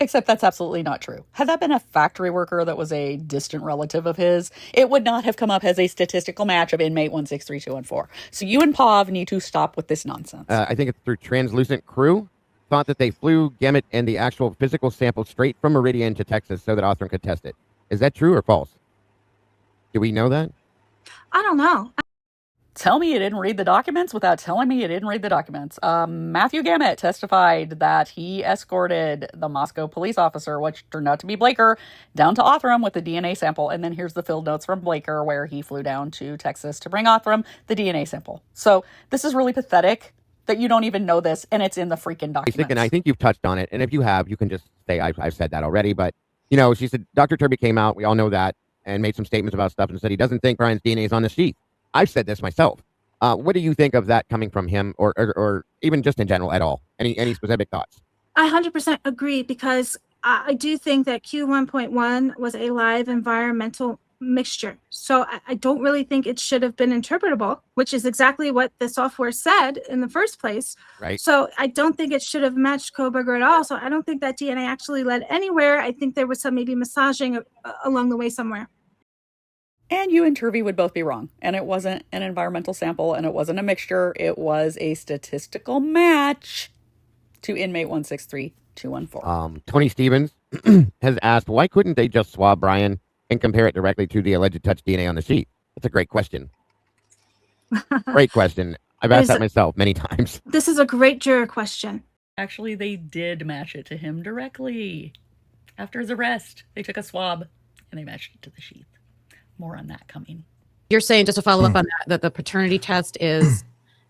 Except that's absolutely not true. Had that been a factory worker that was a distant relative of his, it would not have come up as a statistical match of inmate 163214. So you and Pav need to stop with this nonsense. I think it's through Translucent Crew. Thought that they flew Gemmitt and the actual physical sample straight from Meridian to Texas so that Othram could test it. Is that true or false? Do we know that? I don't know. Tell me you didn't read the documents without telling me you didn't read the documents. Matthew Gamut testified that he escorted the Moscow police officer, which turned out to be Blaker, down to Othram with the DNA sample. And then here's the field notes from Blaker where he flew down to Texas to bring Othram the DNA sample. So this is really pathetic that you don't even know this, and it's in the freaking documents. And I think you've touched on it. And if you have, you can just say, I've said that already. But, you know, she said, Dr. Turby came out, we all know that, and made some statements about stuff and said he doesn't think Brian's DNA is on the sheet. I've said this myself. What do you think of that coming from him or even just in general at all? Any specific thoughts? I 100% agree because I do think that Q1.1 was a live environmental mixture. So I don't really think it should have been interpretable, which is exactly what the software said in the first place. Right. So I don't think it should have matched Koberger at all. So I don't think that DNA actually led anywhere. I think there was some maybe massaging along the way somewhere. And you and Turvey would both be wrong. And it wasn't an environmental sample and it wasn't a mixture. It was a statistical match to inmate 163214. Tony Stevens has asked, why couldn't they just swab Brian and compare it directly to the alleged touch DNA on the sheet? That's a great question. Great question. I've asked that myself many times. This is a great juror question. Actually, they did match it to him directly. After his arrest, they took a swab and they matched it to the sheath. More on that coming. You're saying, just to follow up on that the paternity test is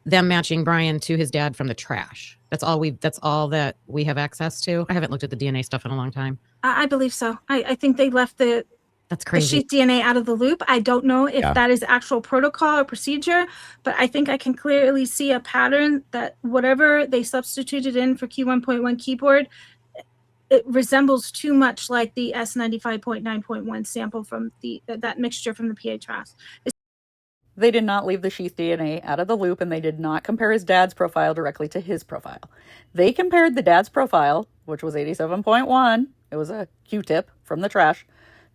them matching Brian to his dad from the trash. That's all that we have access to. I haven't looked at the DNA stuff in a long time. I believe so. I think they left that's crazy. The sheath DNA out of the loop. I don't know if that is actual protocol or procedure, but I think I can clearly see a pattern that whatever they substituted in for Q1.1 keyboard, it resembles too much like the S95.9.1 sample from that mixture from the PHS. They did not leave the sheath DNA out of the loop, and they did not compare his dad's profile directly to his profile. They compared the dad's profile, which was 87.1, it was a Q-tip from the trash,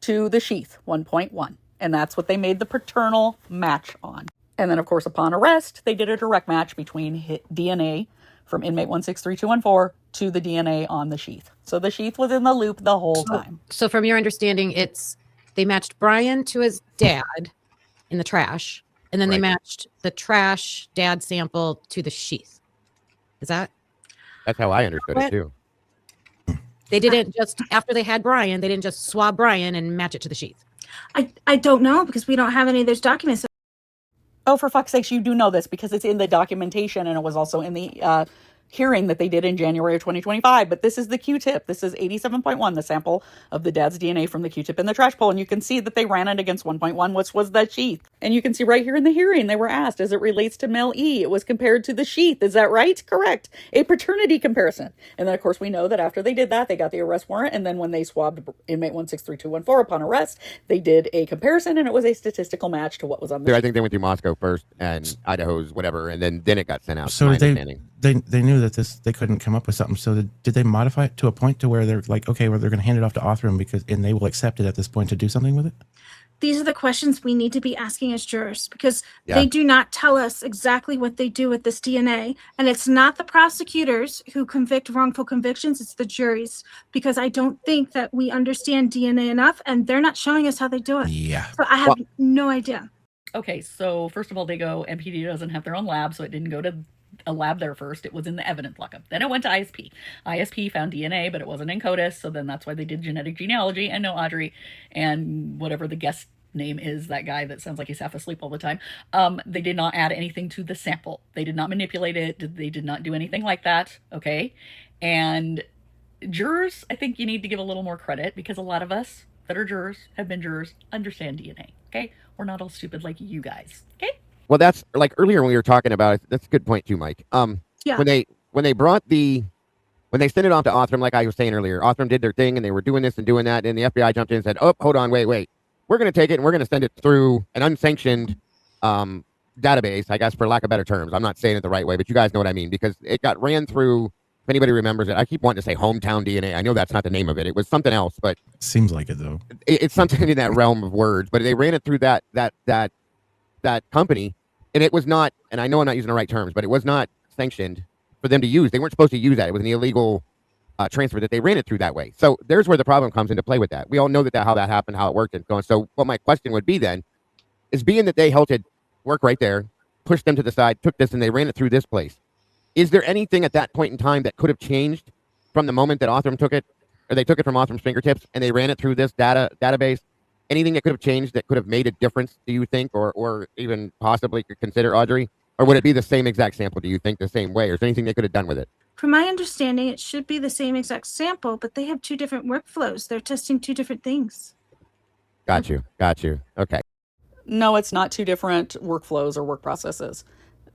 to the sheath, 1.1. And that's what they made the paternal match on. And then, of course, upon arrest, they did a direct match between DNA from inmate 163214 to the DNA on the sheath. So the sheath was in the loop the whole time. So from your understanding, they matched Brian to his dad in the trash, and then they matched the trash dad sample to the sheath. Is that? That's how I understood it too. They didn't just, after they had Brian, they didn't just swab Brian and match it to the sheath. I don't know because we don't have any of those documents. Oh, for fuck's sakes, you do know this because it's in the documentation and it was also in the hearing that they did in January of 2025. But this is the Q-tip. This is 87.1, the sample of the dad's DNA from the Q-tip in the trash bowl. And you can see that they ran it against 1.1, which was the sheath. And you can see right here in the hearing, they were asked, as it relates to male E, it was compared to the sheath. Is that right? Correct. A paternity comparison. And then, of course, we know that after they did that, they got the arrest warrant. And then when they swabbed inmate 163214 upon arrest, they did a comparison and it was a statistical match to what was on the sheath. I think they went through Moscow first and Idaho's whatever, and then it got sent out. So they knew that they couldn't come up with something. So did they modify it to a point to where they're like, okay, well, they're going to hand it off to Othram and they will accept it at this point to do something with it? These are the questions we need to be asking as jurors because they do not tell us exactly what they do with this DNA. And it's not the prosecutors who convict wrongful convictions, it's the juries. Because I don't think that we understand DNA enough and they're not showing us how they do it. Yeah. So I have no idea. Okay, so first of all, they go, MPD doesn't have their own lab, so it didn't go to a lab there first. It was in the evidence lockup. Then it went to ISP. ISP found DNA, but it wasn't in CODIS. So then that's why they did genetic genealogy. And no, Audrey and whatever the guest name is, that guy that sounds like he's half asleep all the time. They did not add anything to the sample. They did not manipulate it. They did not do anything like that. Okay. And jurors, I think you need to give a little more credit, because a lot of us that are jurors, have been jurors, understand DNA. Okay. We're not all stupid like you guys. Okay. Well, that's like earlier when we were talking about it. That's a good point too, Mike. Yeah. When they sent it off to Othram, like I was saying earlier, Othram did their thing and they were doing this and doing that, and the FBI jumped in and said, "Oh, hold on, wait, we're going to take it and we're going to send it through an unsanctioned database." I guess, for lack of better terms, I'm not saying it the right way, but you guys know what I mean, because it got ran through. If anybody remembers it, I keep wanting to say hometown DNA. I know that's not the name of it. It was something else, but seems like it though. It's something in that realm of words. But they ran it through that company, and it was not. And I know I'm not using the right terms, but it was not sanctioned for them to use. They weren't supposed to use that. It was an illegal transfer that they ran it through that way. So there's where the problem comes into play with that. We all know how that happened, how it worked, and so on. So what my question would be then is, being that they halted work right there, pushed them to the side, took this, and they ran it through this place. Is there anything at that point in time that could have changed from the moment that Othram took it, or they took it from Othram's fingertips and they ran it through this database? Anything that could have changed that could have made a difference, do you think, or even possibly could consider, Audrey? Or would it be the same exact sample, do you think, the same way? Or is there anything they could have done with it? From my understanding, it should be the same exact sample, but they have two different workflows. They're testing two different things. Got you. Okay. No, it's not two different workflows or work processes.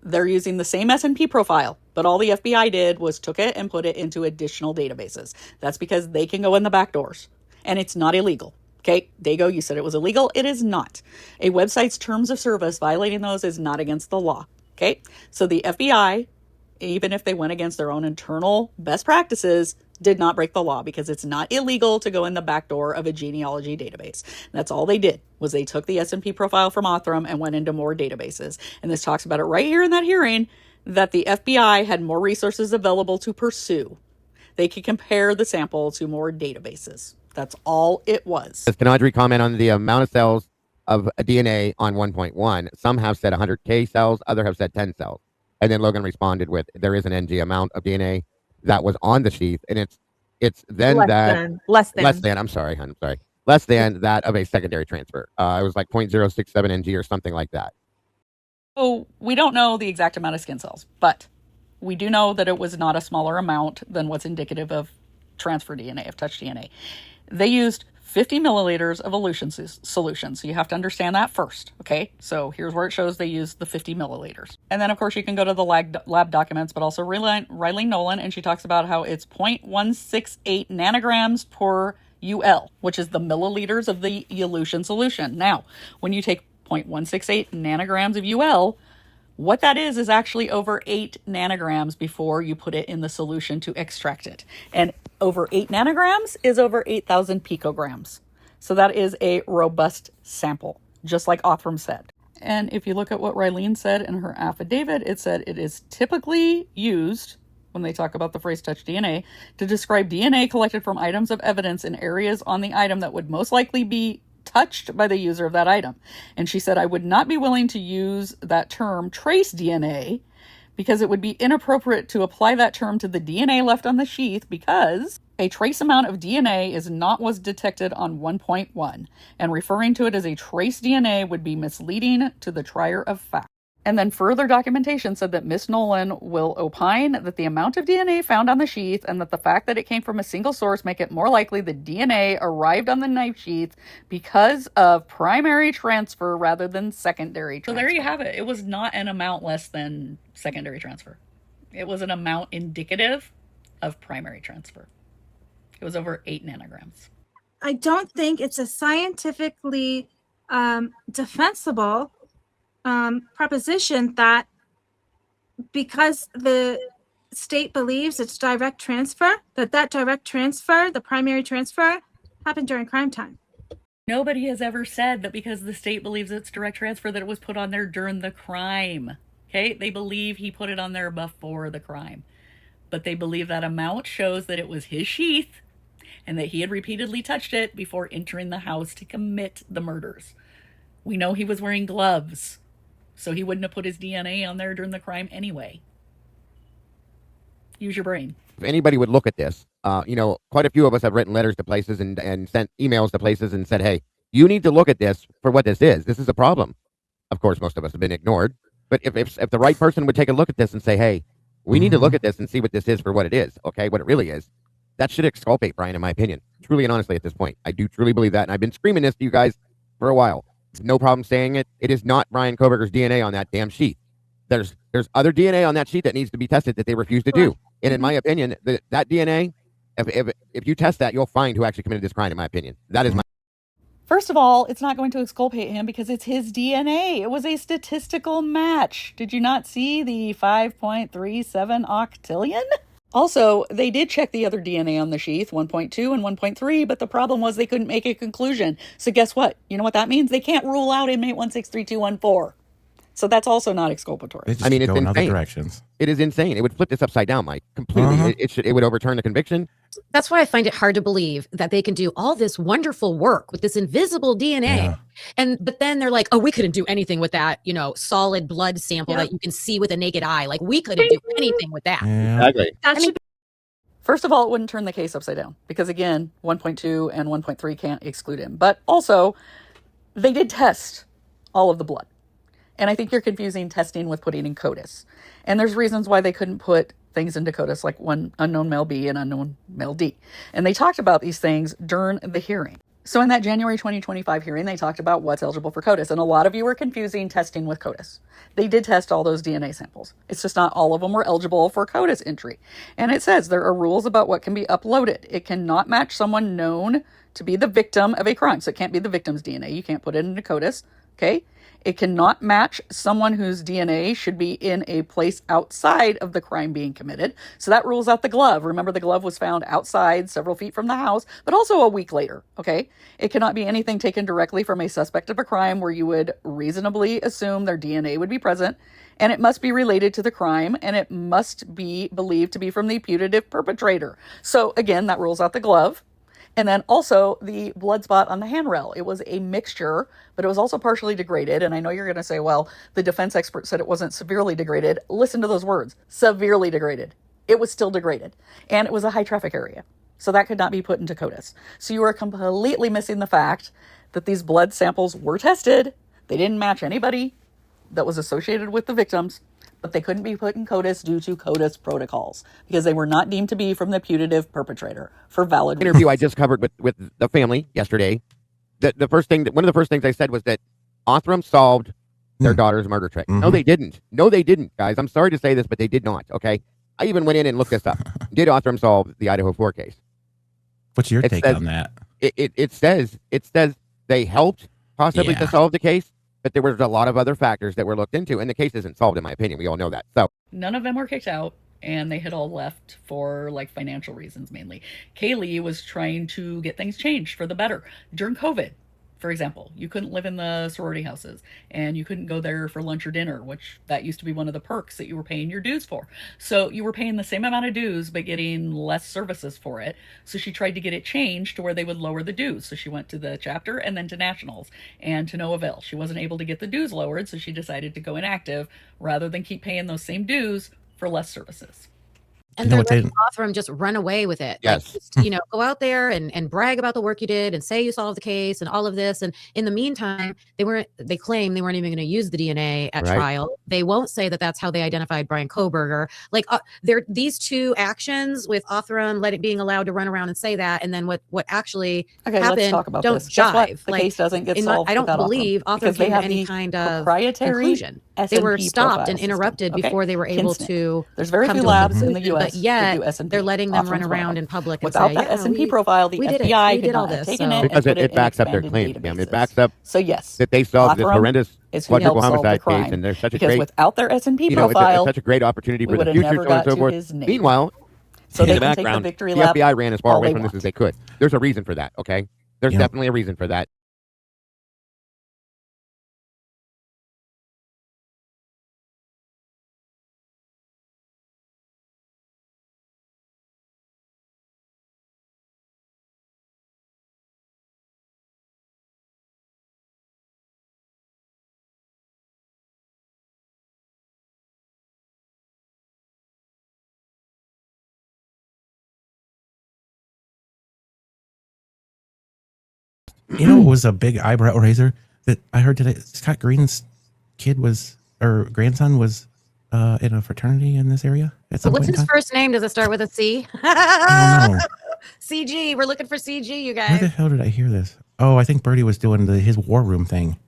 They're using the same S&P profile, but all the FBI did was took it and put it into additional databases. That's because they can go in the back doors, and it's not illegal. Okay, Dago, you said it was illegal. It is not. A website's terms of service, violating those is not against the law. Okay, so the FBI, even if they went against their own internal best practices, did not break the law, because it's not illegal to go in the back door of a genealogy database. That's all they did, was they took the S&P profile from Othram and went into more databases. And this talks about it right here in that hearing, that the FBI had more resources available to pursue. They could compare the sample to more databases. That's all it was. Can Audrey comment on the amount of cells of DNA on 1.1? Some have said 100K cells, others have said 10 cells. And then Logan responded with, there is an NG amount of DNA that was on the sheath, and it's then less than I'm sorry, less than that of a secondary transfer. It was like 0.067 NG or something like that. So we don't know the exact amount of skin cells, but we do know that it was not a smaller amount than what's indicative of transfer DNA, of touch DNA. They used 50 milliliters of elution solution. So you have to understand that first. Okay. So here's where it shows they used the 50 milliliters. And then of course you can go to the lab documents, but also Riley Nolan. And she talks about how it's 0.168 nanograms per UL, which is the milliliters of the elution solution. Now, when you take 0.168 nanograms of UL, what that is actually over 8 nanograms before you put it in the solution to extract it. And over 8 nanograms is over 8,000 picograms. So that is a robust sample, just like Othram said. And if you look at what Rylene said in her affidavit, it said it is typically used, when they talk about the phrase touch DNA, to describe DNA collected from items of evidence in areas on the item that would most likely be touched by the user of that item. And she said, I would not be willing to use that term trace DNA, because it would be inappropriate to apply that term to the DNA left on the sheath, because a trace amount of DNA is not what's detected on 1.1, and referring to it as a trace DNA would be misleading to the trier of fact. And then further documentation said that Miss Nolan will opine that the amount of DNA found on the sheath and that the fact that it came from a single source make it more likely the DNA arrived on the knife sheath because of primary transfer rather than secondary transfer. So there you have it. It was not an amount less than secondary transfer. It was an amount indicative of primary transfer. It was over 8 nanograms. I don't think it's a scientifically defensible proposition that because the state believes it's direct transfer, that direct transfer, the primary transfer, happened during crime time. Nobody has ever said that because the state believes it's direct transfer that it was put on there during the crime. Okay? They believe he put it on there before the crime. But they believe that amount shows that it was his sheath and that he had repeatedly touched it before entering the house to commit the murders. We know he was wearing gloves, so he wouldn't have put his DNA on there during the crime anyway. Use your brain. If anybody would look at this, quite a few of us have written letters to places and sent emails to places and said, hey, you need to look at this for what this is. This is a problem. Of course, most of us have been ignored. But if the right person would take a look at this and say, hey, we need to look at this and see what this is for what it is, okay, what it really is, that should exculpate Brian, in my opinion. Truly and honestly, at this point. I do truly believe that. And I've been screaming this to you guys for a while. No problem saying it. It is not Brian Koberger's DNA on that damn sheet. There's other DNA on that sheet that needs to be tested that they refuse to do. And in my opinion, that DNA, if you test that, you'll find who actually committed this crime, in my opinion. That is my... First of all, it's not going to exculpate him because it's his DNA. It was a statistical match. Did you not see the 5.37 octillion? Also, they did check the other DNA on the sheath, 1.2 and 1.3, but the problem was they couldn't make a conclusion. So guess what? You know what that means? They can't rule out inmate 163214. So that's also not exculpatory. They just go in other directions. It is insane. It would flip this upside down, Mike. Completely. It would overturn the conviction. That's why I find it hard to believe that they can do all this wonderful work with this invisible DNA. Yeah. But then they're like, oh, we couldn't do anything with that, solid blood sample that you can see with a naked eye. Like, we couldn't do anything with that. Yeah. Exactly. First of all, it wouldn't turn the case upside down because, again, 1.2 and 1.3 can't exclude him. But also, they did test all of the blood. And I think you're confusing testing with putting in CODIS. And there's reasons why they couldn't put things into CODIS, like one unknown male B and unknown male D. And they talked about these things during the hearing. So in that January 2025 hearing, they talked about what's eligible for CODIS. And a lot of you were confusing testing with CODIS. They did test all those DNA samples. It's just not all of them were eligible for CODIS entry. And it says there are rules about what can be uploaded. It cannot match someone known to be the victim of a crime. So it can't be the victim's DNA. You can't put it into CODIS. Okay? It cannot match someone whose DNA should be in a place outside of the crime being committed. So that rules out the glove. Remember, the glove was found outside several feet from the house, but also a week later, okay? It cannot be anything taken directly from a suspect of a crime where you would reasonably assume their DNA would be present, and it must be related to the crime, and it must be believed to be from the putative perpetrator. So again, that rules out the glove. And then also the blood spot on the handrail. It was a mixture, but it was also partially degraded. And I know you're going to say, well, the defense expert said it wasn't severely degraded. Listen to those words, severely degraded. It was still degraded. And it was a high traffic area. So that could not be put into CODIS. So you are completely missing the fact that these blood samples were tested. They didn't match anybody that was associated with the victims, but they couldn't be put in CODIS due to CODIS protocols because they were not deemed to be from the putative perpetrator for valid reasons. Interview I just covered with the family yesterday. One of the first things I said was that Othram solved their daughter's murder trick. No, they didn't. No, they didn't, guys. I'm sorry to say this, but they did not. Okay, I even went in and looked this up. Did Othram solve the Idaho 4 case? What's your take on that? It says they helped possibly to solve the case. But there was a lot of other factors that were looked into, and the case isn't solved, in my opinion. We all know that. So none of them were kicked out, and they had all left for financial reasons mainly. Kaylee was trying to get things changed for the better during COVID. For example, you couldn't live in the sorority houses and you couldn't go there for lunch or dinner, which that used to be one of the perks that you were paying your dues for. So you were paying the same amount of dues, but getting less services for it. So she tried to get it changed to where they would lower the dues. So she went to the chapter and then to nationals, and to no avail. She wasn't able to get the dues lowered. So she decided to go inactive rather than keep paying those same dues for less services. And they're letting Othram just run away with it. Yes. Like, just, go out there and brag about the work you did and say you solved the case and all of this. And in the meantime, they claim they weren't even going to use the DNA at trial. They won't say that that's how they identified Brian Koberger. These two actions with Othram being allowed to run around and say that, and then what actually happened, let's talk about don't this. jive. The case doesn't get solved. I don't believe Othram came to any kind of conclusion. They were stopped and interrupted before they were able to. There's very few labs in the U.S. But yet they're letting them run around in public and say, that S&P profile, the FBI could not have taken it because it backs up their claim. It backs up that they solved this horrendous quadruple homicide case, and there's such a great without their S&P profile, it's such a great opportunity for the future, so on and so forth. Meanwhile, in the background, the FBI ran as far away from this as they could. There's a reason for that. Okay, there's definitely a reason for that. You know, it was a big eyebrow raiser that I heard today. Scott Green's kid was, or grandson was, in a fraternity in this area at some What's point in his time. first name? Does it start with a C? I don't know. CG. We're looking for CG, you Where the guys. hell did I hear this? Oh, I think Birdie was doing his war room thing,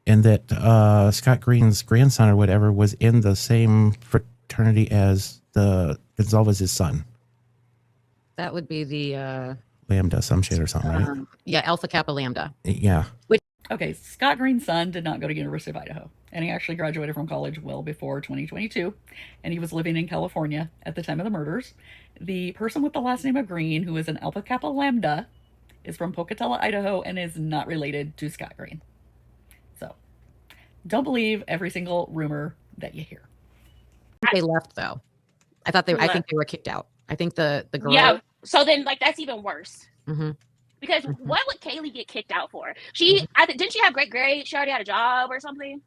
and that Scott Green's grandson or whatever was in the same fraternity as the Gonzalez's son. That would be the Lambda, some shit or something, right? yeah, Alpha Kappa Lambda. Yeah. Okay, Scott Green's son did not go to University of Idaho, and he actually graduated from college well before 2022, and he was living in California at the time of the murders. The person with the last name of Green, who is an Alpha Kappa Lambda, is from Pocatello, Idaho, and is not related to Scott Green. So, don't believe every single rumor that you hear. They left though. I think they were kicked out. I think the girl. Yeah. So then, like, that's even worse. Mm-hmm. Because what would Kaylee get kicked out for? Didn't she have great grades? She already had a job or something.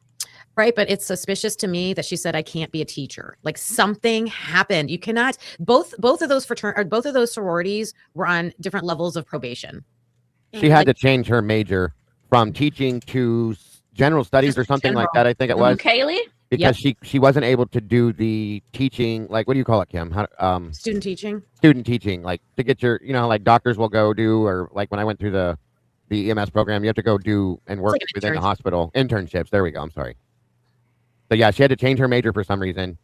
Right, but it's suspicious to me that she said I can't be a teacher. Like something happened. You cannot. Both of those sororities were on different levels of probation. She had to change her major from teaching to general studies or something like that. I think it was Kaylee. Because she wasn't able to do the teaching, like, what do you call it, Kim? Student teaching. Student teaching, like to get your, like doctors will go do, or like when I went through the EMS program, you have to go do and work within the hospital. Internships. There we go. I'm sorry. So yeah, she had to change her major for some reason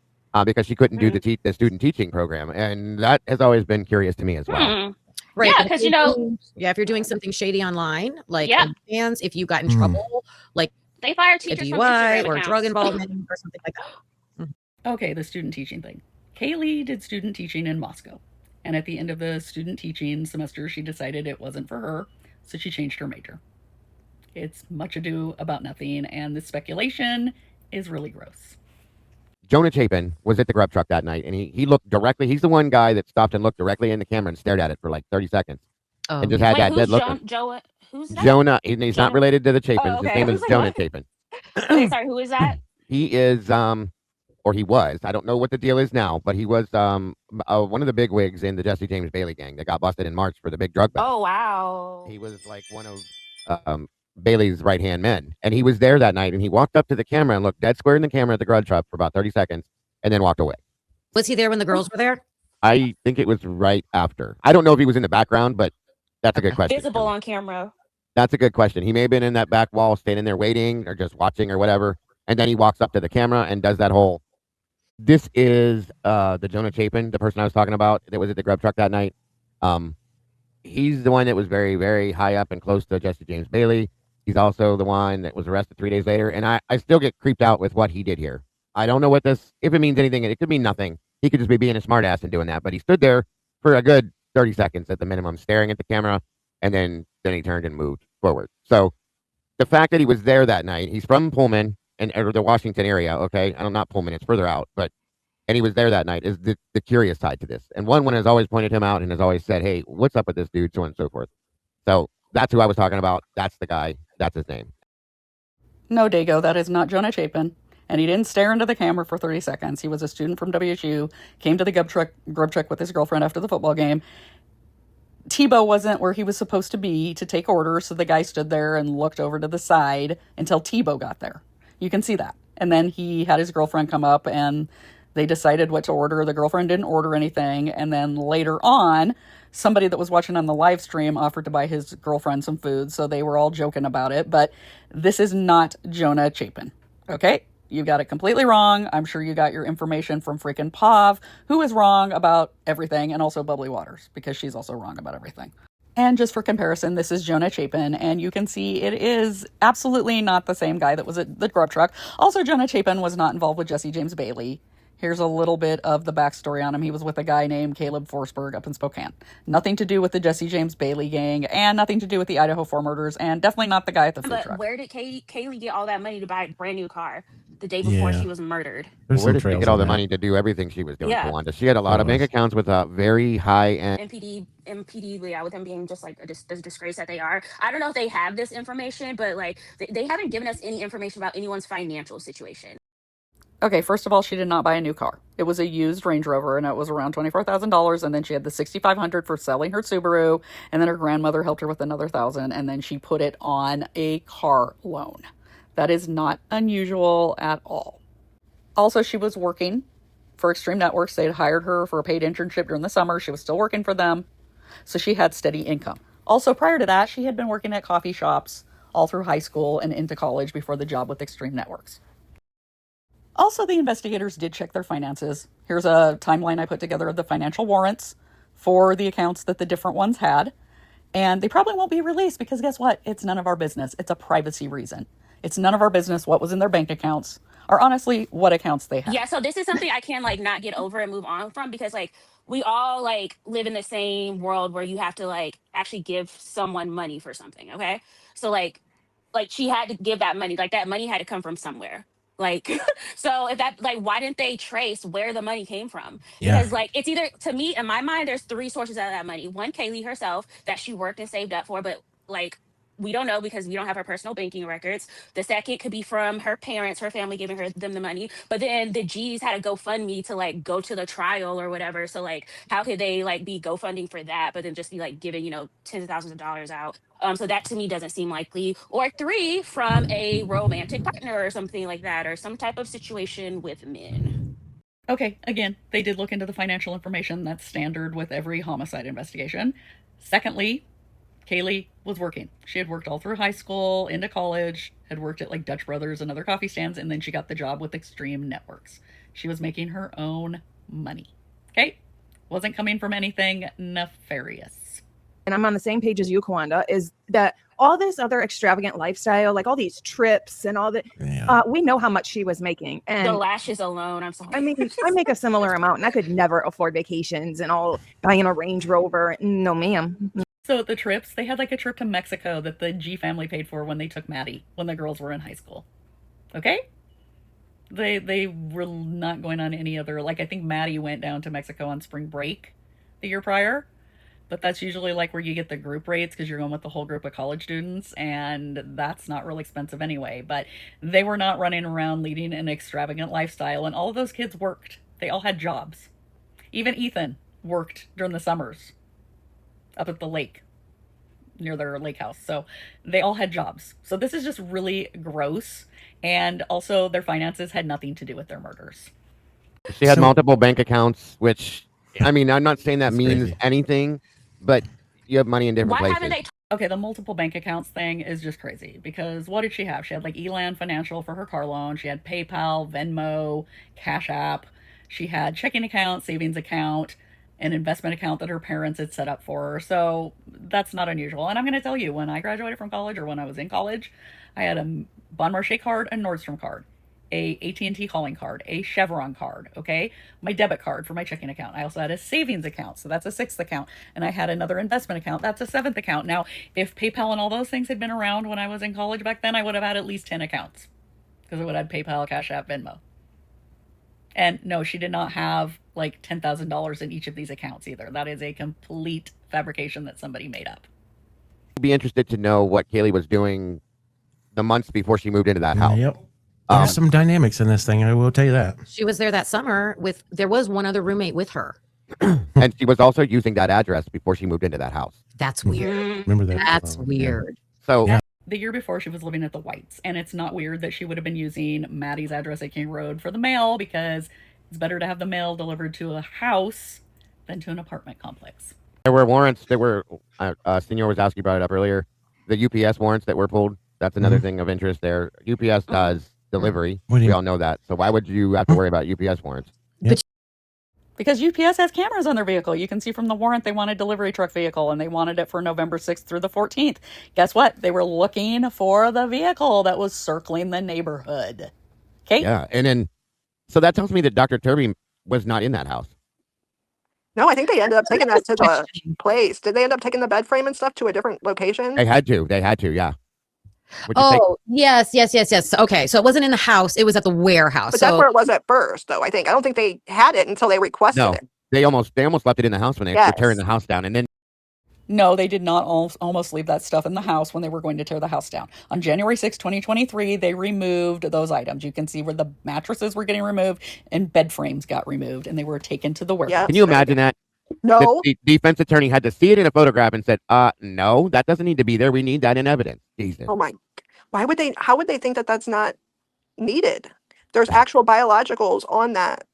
because she couldn't do the student teaching program, and that has always been curious to me as well. Right. Yeah, because if you're doing something shady online, like fans, if you got in trouble, like. They fire teachers from DUI or drug involvement or something like that. Okay, the student teaching thing. Kaylee did student teaching in Moscow. And at the end of the student teaching semester, she decided it wasn't for her, so she changed her major. It's much ado about nothing, and the speculation is really gross. Jonah Chapin was at the grub truck that night, and he looked directly. He's the one guy that stopped and looked directly in the camera and stared at it for like 30 seconds. And just had that dead look. Who's that? Jonah, he's not related to the Chapins. His name is Jonah Chapin. Sorry, who is that? He is, or he was. I don't know what the deal is now, but he was one of the big wigs in the Jesse James Bailey gang that got busted in March for the big drug bust. Oh, wow. He was like one of Bailey's right-hand men, and he was there that night, and he walked up to the camera and looked dead square in the camera at the grub truck for about 30 seconds, and then walked away. Was he there when the girls were there? I think it was right after. I don't know if he was in the background, but that's a good question. Visible on camera. That's a good question. He may have been in that back wall, standing there waiting or just watching or whatever. And then he walks up to the camera and does that whole. This is the Jonah Chapin, the person I was talking about that was at the grub truck that night. He's the one that was very, very high up and close to Jesse James Bailey. He's also the one that was arrested 3 days later. And I still get creeped out with what he did here. I don't know what if it means anything. It could mean nothing. He could just be being a smartass and doing that. But he stood there for a good 30 seconds at the minimum, staring at the camera. And then he turned and moved forward. So the fact that he was there that night, he's from Pullman or the Washington area. Okay. Not Pullman. It's further out, and he was there that night is the curious side to this. And one has always pointed him out and has always said, hey, what's up with this dude? So on and so forth. So that's who I was talking about. That's the guy. That's his name. No, Dago, that is not Jonah Chapin. And he didn't stare into the camera for 30 seconds. He was a student from WSU, came to the grub truck with his girlfriend after the football game. Tebow wasn't where he was supposed to be to take orders, so the guy stood there and looked over to the side until Tebow got there. You can see that. And then he had his girlfriend come up, and they decided what to order. The girlfriend didn't order anything, and then later on, somebody that was watching on the live stream offered to buy his girlfriend some food, so they were all joking about it. But this is not Jonah Chapin, okay? You got it completely wrong. I'm sure you got your information from freaking Pav, who is wrong about everything, and also Bubbly Waters, because she's also wrong about everything. And just for comparison, this is Jonah Chapin, and you can see it is absolutely not the same guy that was at the grub truck. Also, Jonah Chapin was not involved with Jesse James Bailey. Here's a little bit of the backstory on him. He was with a guy named Caleb Forsberg up in Spokane. Nothing to do with the Jesse James Bailey gang, and nothing to do with the Idaho 4 murders, and definitely not the guy at the food truck. But where did Kaylee get all that money to buy a brand new car the day before she was murdered? Where did she get all the money to do everything she was doing for Wanda? She had a lot of bank accounts with a very high end. MPD, yeah, with them being just like the disgrace that they are. I don't know if they have this information, but like they haven't given us any information about anyone's financial situation. Okay, first of all, she did not buy a new car. It was a used Range Rover, and it was around $24,000. And then she had the $6,500 for selling her Subaru, and then her grandmother helped her with another $1,000, and then she put it on a car loan. That is not unusual at all. Also, she was working for Extreme Networks. They had hired her for a paid internship during the summer. She was still working for them, so she had steady income. Also, prior to that, she had been working at coffee shops all through high school and into college before the job with Extreme Networks. Also, the investigators did check their finances. Here's a timeline I put together of the financial warrants for the accounts that the different ones had. And they probably won't be released because guess what? It's none of our business. It's a privacy reason. It's none of our business what was in their bank accounts or honestly what accounts they had. Yeah, so this is something I can like not get over and move on from because like we all like live in the same world where you have to like actually give someone money for something, okay? So like she had to give that money. Like that money had to come from somewhere. Like so if that like why didn't they trace where the money came from? Yeah. Because like it's either to me in my mind there's three sources out of that money. One, Kaylee herself that she worked and saved up for, but like we don't know because we don't have her personal banking records. The second could be from her parents, her family giving them the money. But then the G's had a GoFundMe to like go to the trial or whatever. So like how could they like be GoFunding for that, but then just be like giving, you know, tens of thousands of dollars out? So that to me doesn't seem likely. Or three, from a romantic partner or something like that, or some type of situation with men. Okay, again, they did look into the financial information. That's standard with every homicide investigation. Secondly, Kaylee was working. She had worked all through high school, into college, had worked at like Dutch Brothers and other coffee stands, and then she got the job with Extreme Networks. She was making her own money. Okay? Wasn't coming from anything nefarious. And I'm on the same page as you, Kawanda, is that all this other extravagant lifestyle, like all these trips and all that, we know how much she was making. And the lashes alone, I'm sorry. I mean, I make a similar amount and I could never afford vacations and all buying a Range Rover. No, ma'am. So the trips, they had like a trip to Mexico that the G family paid for when they took Maddie, when the girls were in high school. Okay? They were not going on any other, like I think Maddie went down to Mexico on spring break the year prior. But that's usually like where you get the group rates because you're going with the whole group of college students, and that's not real expensive anyway. But they were not running around leading an extravagant lifestyle, and all of those kids worked. They all had jobs. Even Ethan worked during the summers up at the lake near their lake house. So they all had jobs. So this is just really gross. And also their finances had nothing to do with their murders. She had multiple bank accounts, which, I mean, I'm not saying that means crazy. anything, but you have money in different places. Okay, the multiple bank accounts thing is just crazy because what did she have? She had like Elan Financial for her car loan. She had PayPal, Venmo, Cash App. She had checking account, savings account, an investment account that her parents had set up for her. So that's not unusual. And I'm going to tell you, when I graduated from college or when I was in college, I had a Bon Marché card, a Nordstrom card, a AT&T calling card, a Chevron card, okay? My debit card for my checking account. I also had a savings account, so that's a sixth account. And I had another investment account, that's a seventh account. Now, if PayPal and all those things had been around when I was in college back then, I would have had at least 10 accounts because I would have had PayPal, Cash App, Venmo. And no, she did not have like $10,000 in each of these accounts either. That is a complete fabrication that somebody made up. I'd be interested to know what Kaylee was doing the months before she moved into that house. Yep. There's some dynamics in this thing, I will tell you that. She was there that summer there was one other roommate with her. And she was also using that address before she moved into that house. That's weird. Remember that? That's weird. So the year before, she was living at the Whites, and it's not weird that she would have been using Maddie's address at King Road for the mail because it's better to have the mail delivered to a house than to an apartment complex. There were warrants that were, Senor Wazowski brought it up earlier, the UPS warrants that were pulled. That's another thing of interest there. UPS does delivery. We all know that. So why would you have to worry about UPS warrants? Yep. Because UPS has cameras on their vehicle. You can see from the warrant they want a delivery truck vehicle, and they wanted it for November 6th through the 14th. Guess what? They were looking for the vehicle that was circling the neighborhood. Okay? Yeah, and then, so that tells me that Dr. Turby was not in that house. No, I think they ended up taking that to the place. Did they end up taking the bed frame and stuff to a different location? They had to, yeah. Yes. Okay, so it wasn't in the house; it was at the warehouse. But that's where it was at first, though. I think I don't think they had it until they requested it. They almost left it in the house when they were tearing the house down, and then No, they did not almost leave that stuff in the house when they were going to tear the house down. On January 6, 2023, they removed those items. You can see where the mattresses were getting removed and bed frames got removed, and they were taken to the warehouse. Can you imagine that? No. The defense attorney had to see it in a photograph and said, no, that doesn't need to be there. We need that in evidence. Jesus. Oh my. Why would they? How would they think that that's not needed? There's actual biologicals on that.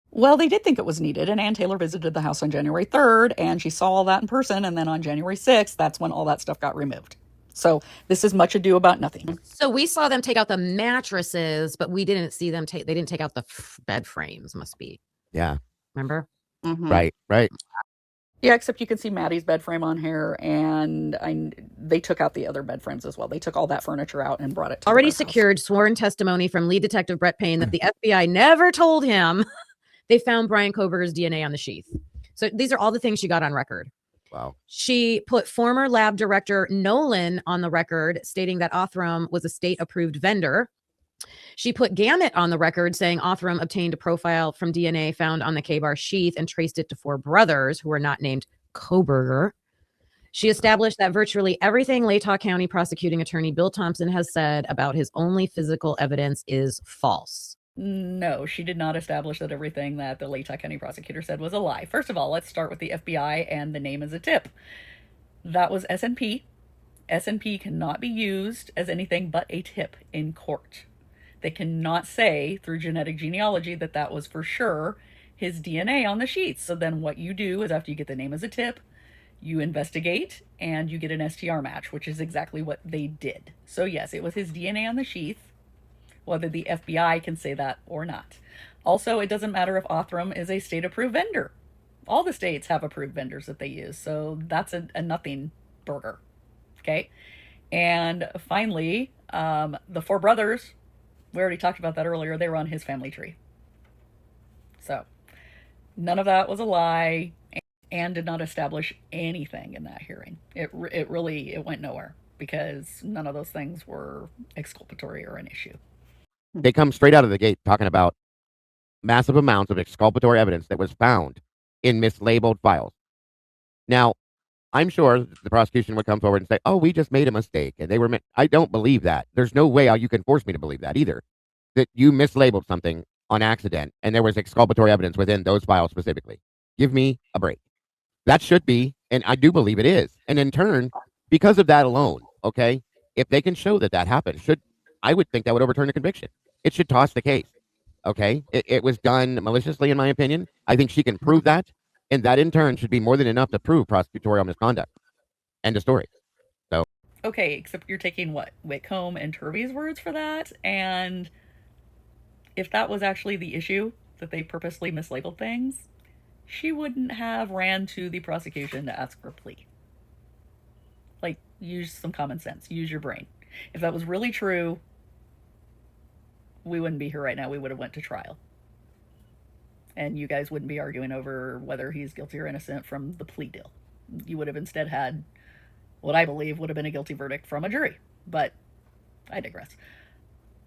Well, they did think it was needed, and Ann Taylor visited the house on January 3rd, and she saw all that in person, and then on January 6th, that's when all that stuff got removed. So this is much ado about nothing. So we saw them take out the mattresses, but we didn't see them they didn't take out the bed frames, must be. Yeah. Remember? Mm-hmm. Right. Yeah, except you can see Maddie's bed frame on here, and they took out the other bed frames as well. They took all that furniture out and brought it to Already secured sworn testimony from lead detective Brett Payne that the FBI never told him they found Brian Koberger's DNA on the sheath. So these are all the things she got on record. Wow. She put former lab director Nolan on the record, stating that Othram was a state-approved vendor. She put Gamut on the record, saying Othram obtained a profile from DNA found on the K-bar sheath and traced it to 4 brothers who were not named Koberger. She established that virtually everything Latah County prosecuting attorney Bill Thompson has said about his only physical evidence is false. No, she did not establish that everything that the Latah County prosecutor said was a lie. First of all, let's start with the FBI and the name as a tip. That was SNP. SNP cannot be used as anything but a tip in court. They cannot say through genetic genealogy that that was for sure his DNA on the sheets. So then what you do is after you get the name as a tip, you investigate and you get an STR match, which is exactly what they did. So yes, it was his DNA on the sheath, whether the FBI can say that or not. Also, it doesn't matter if Othram is a state-approved vendor. All the states have approved vendors that they use, so that's a nothing burger. Okay? And finally, the 4 brothers, we already talked about that earlier, they were on his family tree. So, none of that was a lie, and did not establish anything in that hearing. It went nowhere, because none of those things were exculpatory or an issue. They come straight out of the gate talking about massive amounts of exculpatory evidence that was found in mislabeled files. Now, I'm sure the prosecution would come forward and say, oh, we just made a mistake and they were I don't believe that. There's no way how you can force me to believe that either. That you mislabeled something on accident and there was exculpatory evidence within those files specifically. Give me a break. That should be, and I do believe it is. And in turn, because of that alone, okay, if they can show that that happened, I would think that would overturn the conviction. It should toss the case. Okay, it was done maliciously, in my opinion. I think she can prove that, and that in turn should be more than enough to prove prosecutorial misconduct. End of story. So okay, except you're taking what Whitcomb and Turvey's words for that, and if that was actually the issue, that they purposely mislabeled things, she wouldn't have ran to the prosecution to ask for a plea. Like, use some common sense, use your brain. If that was really true, we wouldn't be here right now. We would have went to trial. And you guys wouldn't be arguing over whether he's guilty or innocent from the plea deal. You would have instead had what I believe would have been a guilty verdict from a jury. But I digress.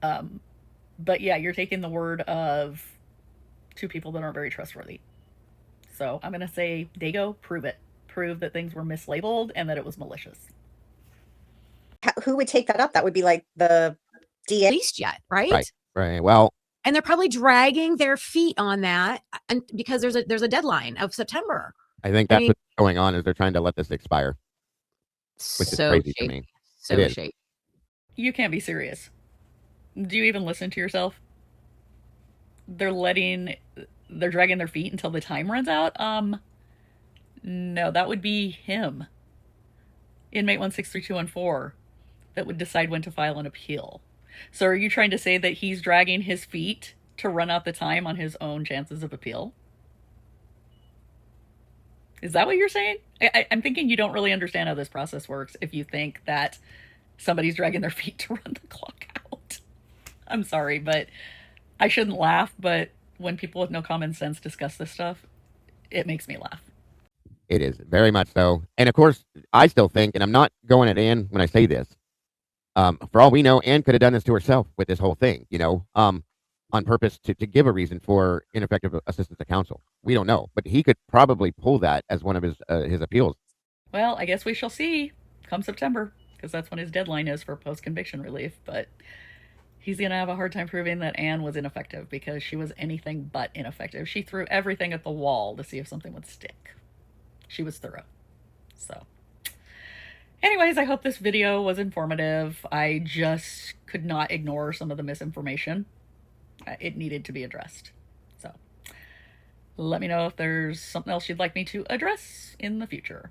But yeah, you're taking the word of 2 people that aren't very trustworthy. So I'm going to say, Dago, prove it. Prove that things were mislabeled and that it was malicious. Who would take that up? That would be like the DA. Released yet, right? Right. Well, and they're probably dragging their feet on that, and because there's a deadline of September. I think that's what's going on is they're trying to let this expire, which is crazy to me. So shady. You can't be serious. Do you even listen to yourself? They're dragging their feet until the time runs out. No, that would be him. Inmate 163214 that would decide when to file an appeal. So are you trying to say that he's dragging his feet to run out the time on his own chances of appeal? Is that what you're saying? I'm thinking you don't really understand how this process works if you think that somebody's dragging their feet to run the clock out. I'm sorry, but I shouldn't laugh, but when people with no common sense discuss this stuff, it makes me laugh. It is very much so. And of course, I still think, and I'm not going at Ann when I say this, for all we know, Ann could have done this to herself with this whole thing, on purpose to give a reason for ineffective assistance of counsel. We don't know, but he could probably pull that as one of his appeals Well, I guess we shall see come September, because that's when his deadline is for post-conviction relief. But he's going to have a hard time proving that Anne was ineffective, because she was anything but ineffective. She threw everything at the wall to see if something would stick. She was thorough. So anyways, I hope this video was informative. I just could not ignore some of the misinformation. It needed to be addressed. So let me know if there's something else you'd like me to address in the future.